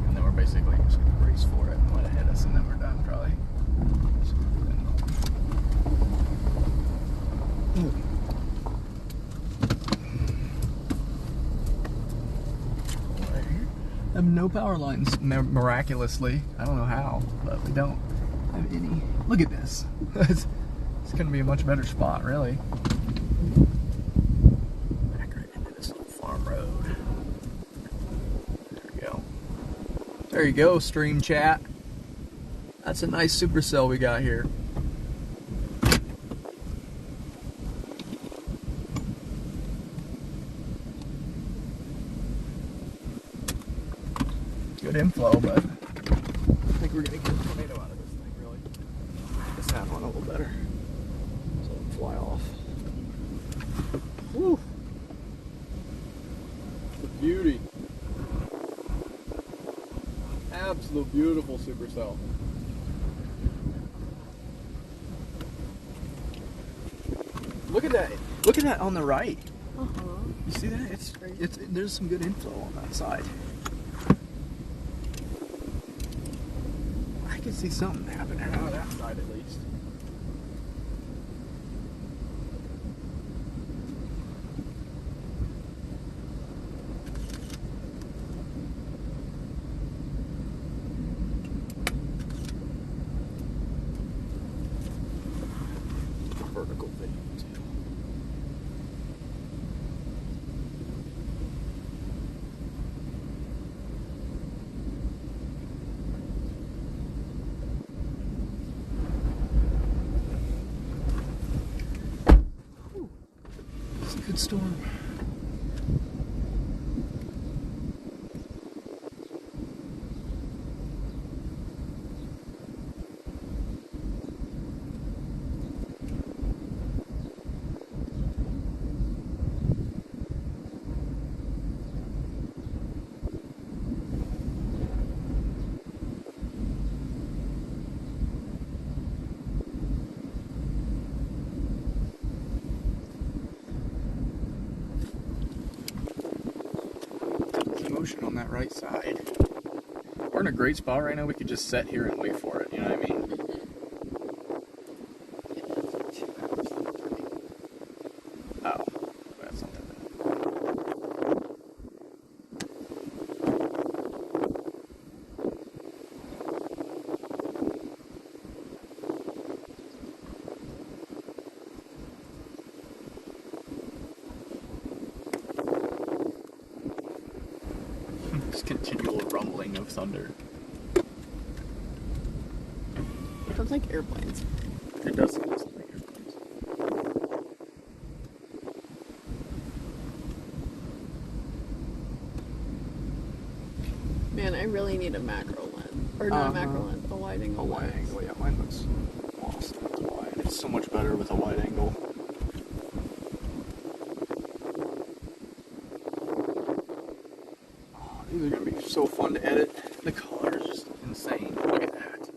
And then we're basically just gonna brace for it and let it hit us, and then we're done probably. So, right here. I have no power lines, miraculously. I don't know how, but we don't have any. Look at this. It's gonna be a much better spot, really. Back right into this little farm road. There we go. There you go, stream chat. That's a nice supercell we got here. Good inflow, but I think we're gonna get a tornado out of this thing, really. Just have one a little better. So it doesn't fly off. Woo! It's a beauty. Absolute beautiful supercell. Look at that. Look at that on the right. You see that? It's there's some good inflow on that side. I can see something happening out of that side at least. Vertical video too. It's a good storm. Motion on that right side. We're in a great spot right now. We could just sit here and wait for it. You know what I mean? Oh, that's not that bad. Just continual rumbling of thunder. Sounds like airplanes. It does make a difference. Man, I really need a macro lens. Or not a macro lens, a wide angle. A wide angle, yeah. Mine looks awesome with the wide. It's so much better with a wide angle. Oh, these are going to be so fun to edit. The color is just insane. Look at that.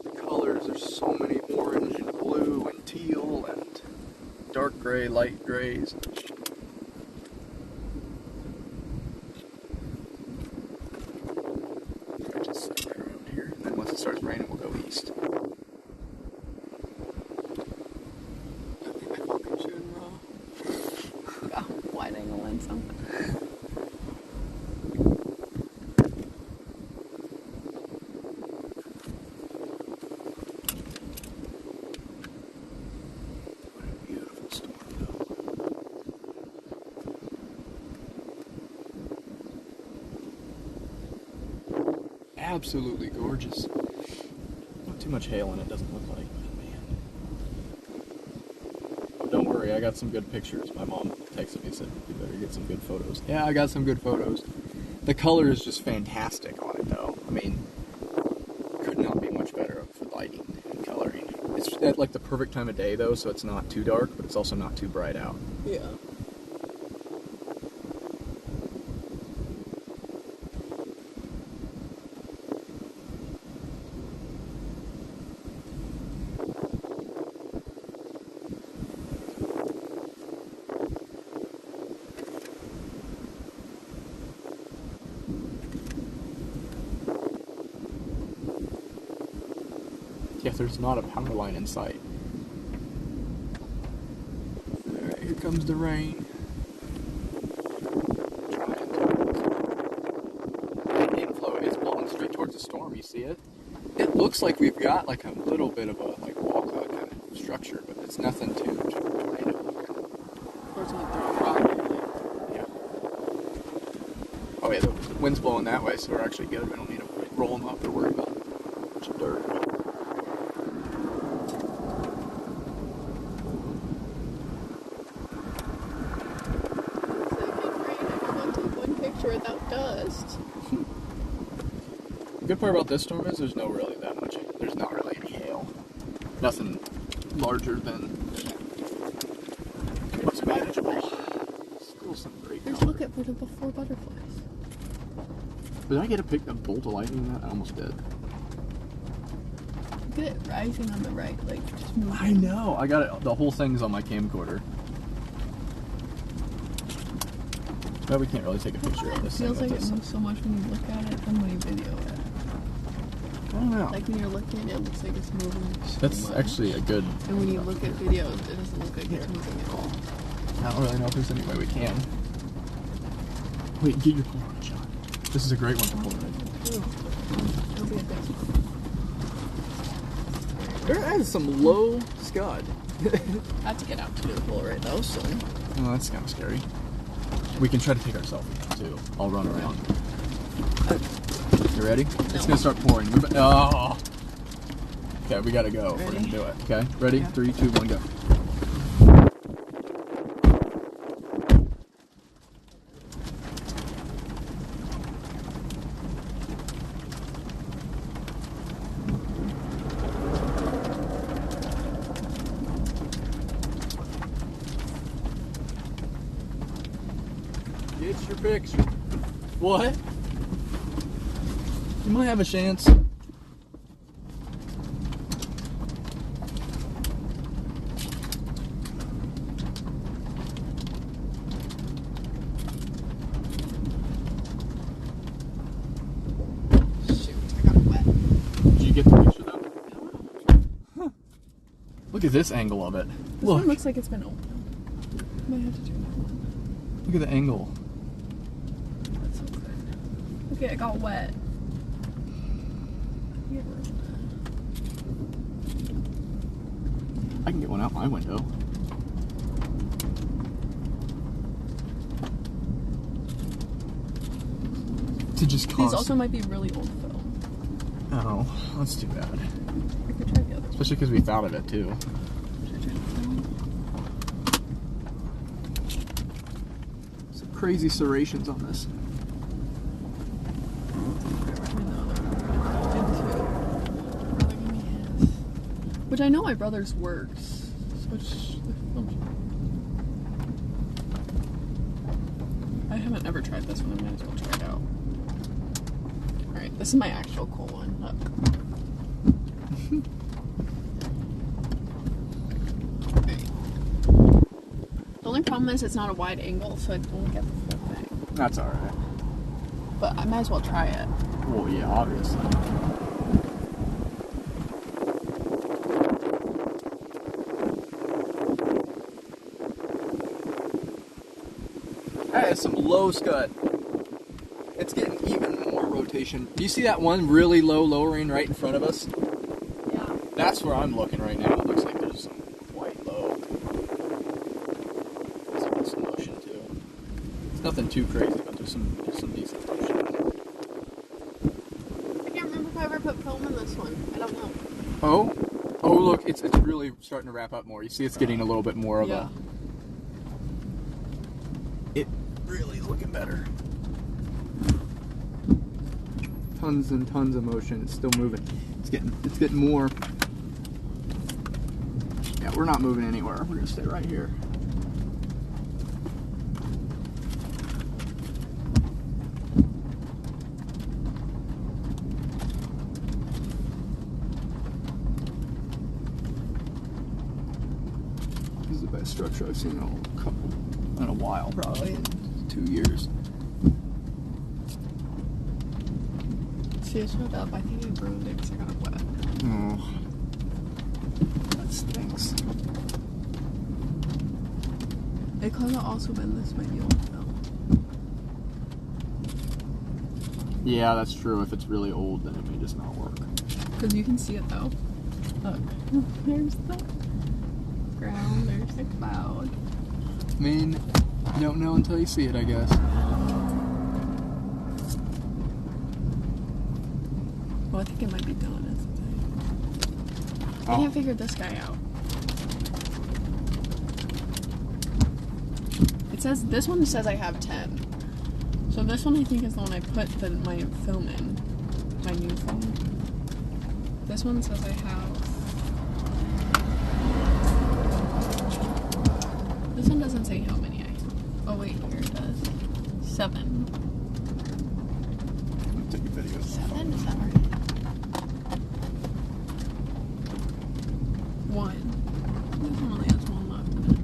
The colors, there's so many orange and blue and teal and dark gray, light grays. I just set right around here, and then once it starts raining, we'll go east. I fucking shooting raw. Yeah, wide angle lens something. What a beautiful storm, though. Absolutely gorgeous. Not too much hail in it, doesn't look like, but man. Oh, don't worry, I got some good pictures. My mom texted me and said, you better get some good photos. Yeah, I got some good photos. The color is just fantastic on it, though. I mean, could not be much better for lighting and coloring. It's at like the perfect time of day, though, so it's not too dark, but it's also not too bright out. Yeah. Yeah, there's not a power line in sight. Alright, here comes the rain. The inflow is blowing straight towards the storm, you see it? It looks like we've got like a little bit of a like wall cut kind of structure, but it's nothing too tornado. Or it's gonna throw a rock. Yeah. Oh yeah, the wind's blowing that way, so we're actually good. We don't need to roll them up or worry about a bunch of dirt. Without dust. The good part about this storm is there's not really any hail. Nothing larger than what's manageable. Still some great Let's color. look at the before butterflies. Did I get a bolt of lightning in that? I almost did. Look at it rising on the right, like just moving. I know. I got it. The whole thing's on my camcorder. But we can't really take a picture of this It thing. feels like with it this. moves so much when you look at it than when you video it. I don't know. Like when you're looking, it looks like it's moving so That's much. actually a good. And when you look at videos, it doesn't look like it's moving at all. I don't really know if there's any way we can. Wait, get your Polaroid shot. This is a great one for Polaroid. Let's get this one. There is some low scud. I have to get out to do the Polaroid though, so. Oh, that's kind of scary. We can try to take our selfie too. I'll run around. You ready? It's gonna start pouring. Oh. Okay, we gotta go. If we're gonna do it. Okay, ready? Yeah. 3, 2, 1, go. Get your picture. What? You might have a chance. Shoot, I got wet. Did you get the picture though? Huh. Look at this angle of it. This Look. one looks like it's been opened. Might have to turn that one. Look at the angle. That's so good. Okay, it got wet. I can get one out my window. to just These also might be really old film. Oh, that's too bad. I could try the other. Especially because we thought of it too. Should I try the film? Some crazy serrations on this. Which I know my brother's works. Which I haven't ever tried this one. I might as well try it out. Alright, this is my actual cool one. Look. Okay. The only problem is it's not a wide angle, so it won't get the full thing. That's alright. But I might as well try it. Well, yeah, obviously. That is some low scud. It's getting even more rotation. Do you see that one really low lowering right in front of us? Yeah. That's where I'm looking right now. It looks like there's some quite low. Some motion too. It's nothing too crazy, but there's some decent motion. I can't remember if I ever put film in this one. I don't know. Oh? Oh, look, it's really starting to wrap up more. You see it's getting a little bit more of a... It really is looking better. Tons and tons of motion. It's still moving. It's getting more. Yeah, we're not moving anywhere. We're gonna stay right here. This is the best structure I've seen in a while, probably 2 years. See, it showed up. I think it ruined it because I got it wet. Oh, that stinks. It could have also been this might be old film. Yeah, that's true. If it's really old, then it may just not work. Because you can see it though. Look, there's the ground, there's the cloud. I mean, you don't know until you see it, I guess. Well, I think it might be done as the thing. I can't figure this guy out. It says, this one says I have 10. So this one I think is the one I put my film in. My new film. This one says I have... This one doesn't say how many I have. Oh wait, here it does. 7. Take a video. 7? Is that right? 1. This one only has 1 left in it.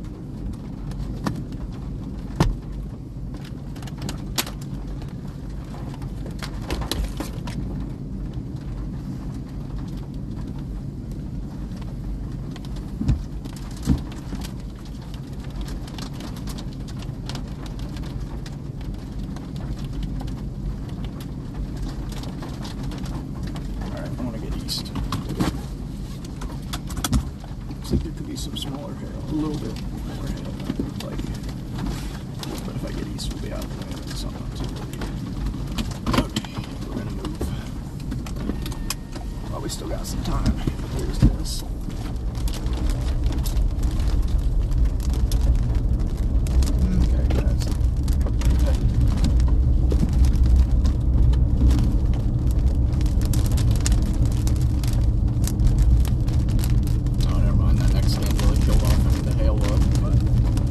Alright, I want to get east. Looks like there could be some smaller hail, a little bit more hail than it looked like. But if I get east, we'll be out of the way. So I'm not too worried. Okay, we're gonna move. Well, we still got some time. Here's this. Okay, guys. Okay. Oh, never mind. That next scan really killed off any of the hail look, but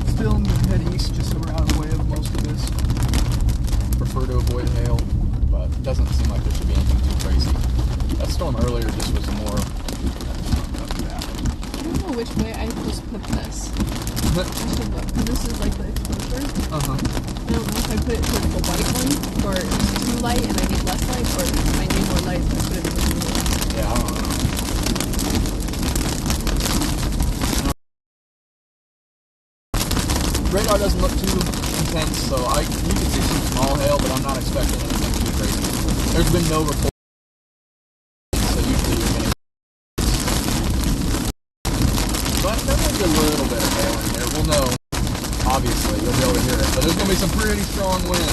still, I'm gonna head east just so we're out of the way of most of this. Prefer to avoid hail, but it doesn't seem like there should be anything too crazy. That storm earlier just was more. Not too bad. I don't know which way I just put this. I should look. This is like the exposure. Uh huh. I don't know if I put it towards the white one, or it's too light and I need less light, or if I need more light, so I put it towards the blue. Yeah, I don't know. Radar doesn't look too intense, so you can see some small hail, but I'm not expecting anything too crazy. There's been no report, so usually you're getting. But there might be a little bit of hail in there. We'll know. Obviously, you'll be able to hear it. But there's going to be some pretty strong wind.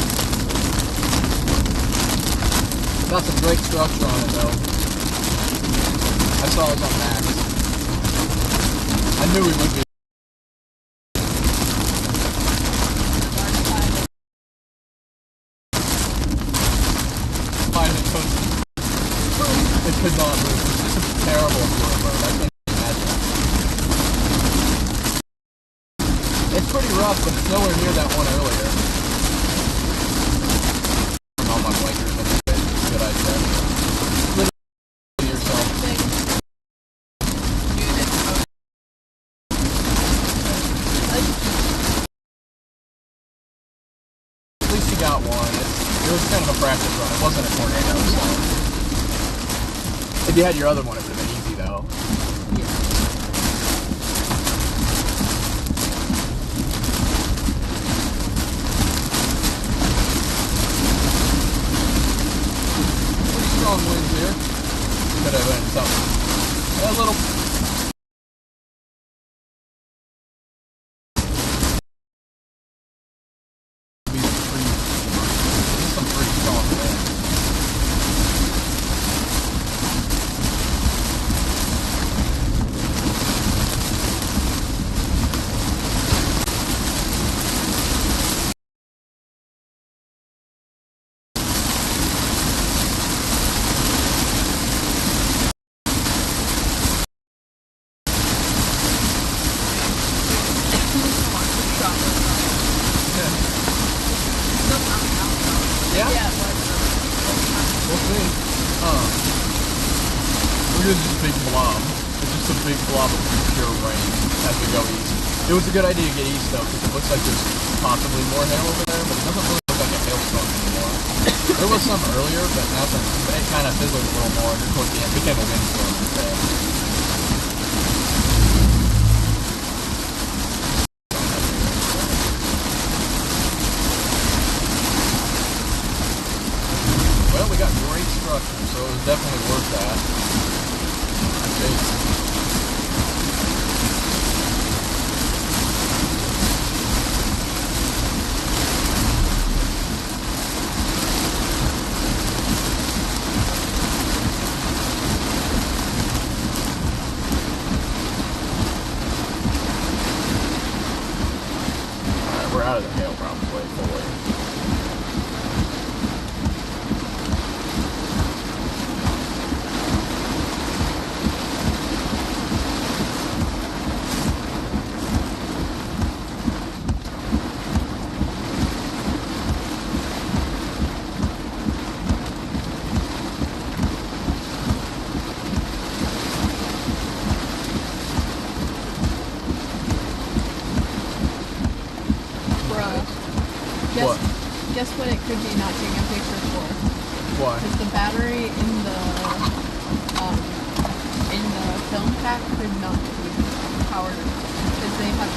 Got some great structure on it though. I saw it was on Max. I knew we would be. It could not move. It's just a terrible road. I can't imagine. It's pretty rough, but it's nowhere near that one earlier. All my blinkers and everything. Good idea. Literally yourself. At least you got one. It was kind of a practice run. It wasn't a tornado, so. If you had your other one, it would have been easy, though. Yeah. Pretty strong winds here. Could have been something. A little. Some pretty strong winds. Yeah? Yeah, We'll see. Look at this big blob. It's just a big blob of pure rain as we go east. It was a good idea to get east though, because it looks like there's possibly more hail over there, but it doesn't really look like a hailstorm anymore. There was some earlier, but now it kind of fizzled a little more, and towards the end it became a windstorm instead. Well, we got great structure, so it was definitely worth that. Alright, we're out of the hail probably fully. Guess what it could be not taking a picture for? Why? Because the battery in the film pack could not be powered because they have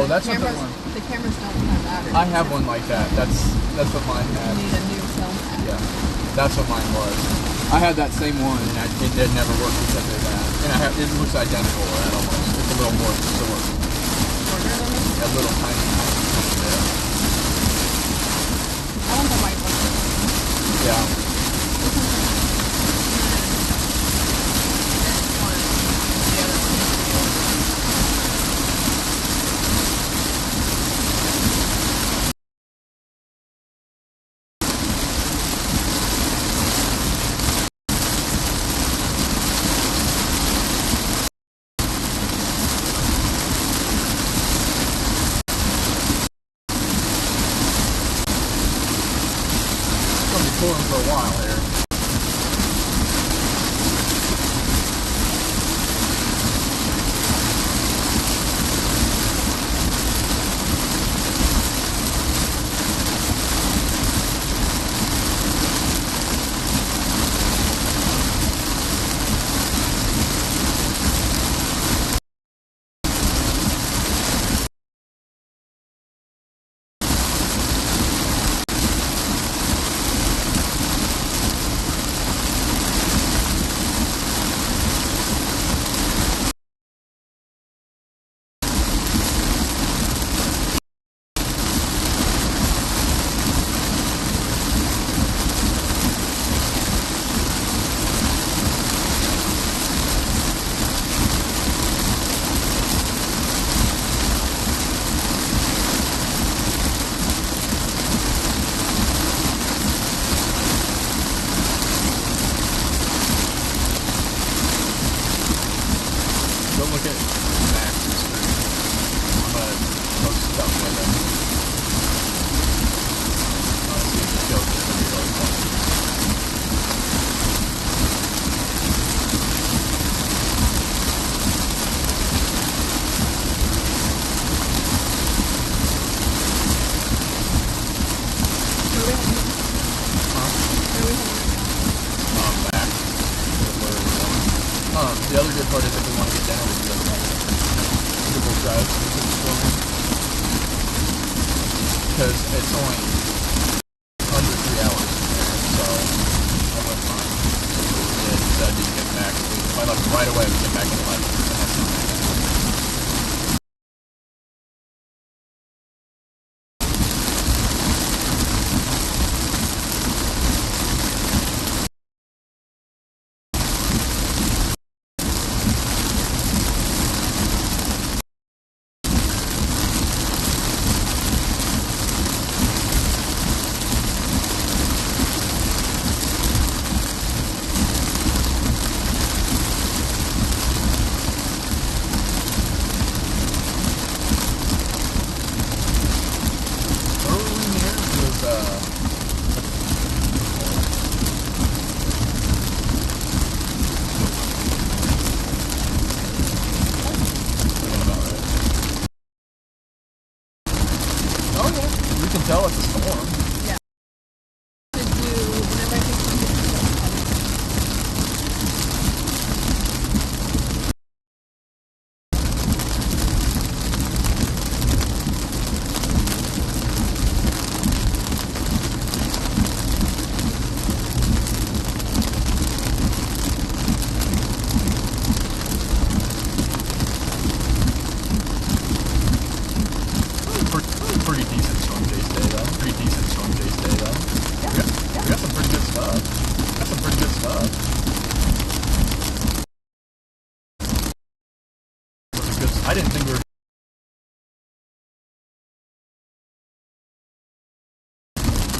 That's cameras, what the cameras don't have batteries. I have one like that. That's what mine had. You need a new film pack. Yeah, that's what mine was. I had that same one, and it did never work because of that. And it looks identical to that almost. It's a little more short. Shorter than this? A little tiny bit. I want the white one. Yeah. This one. The other one. It's going to be pulling for a while. look at Max's screen. I'm gonna post stuff with him. Let's see if the joke is gonna be really funny. Back to where we're going. The other good part is if we want to get dinner, we can go to Google Drive because it's only under 3 hours from there, so I wouldn't mind. Yeah, so I didn't get back. If I left right away, we get back at 11. And that's not bad. You can tell it's a storm. Yeah. To do whenever I think something Pretty decent storm chase day though. Yeah. We got some pretty good stuff. I didn't think we were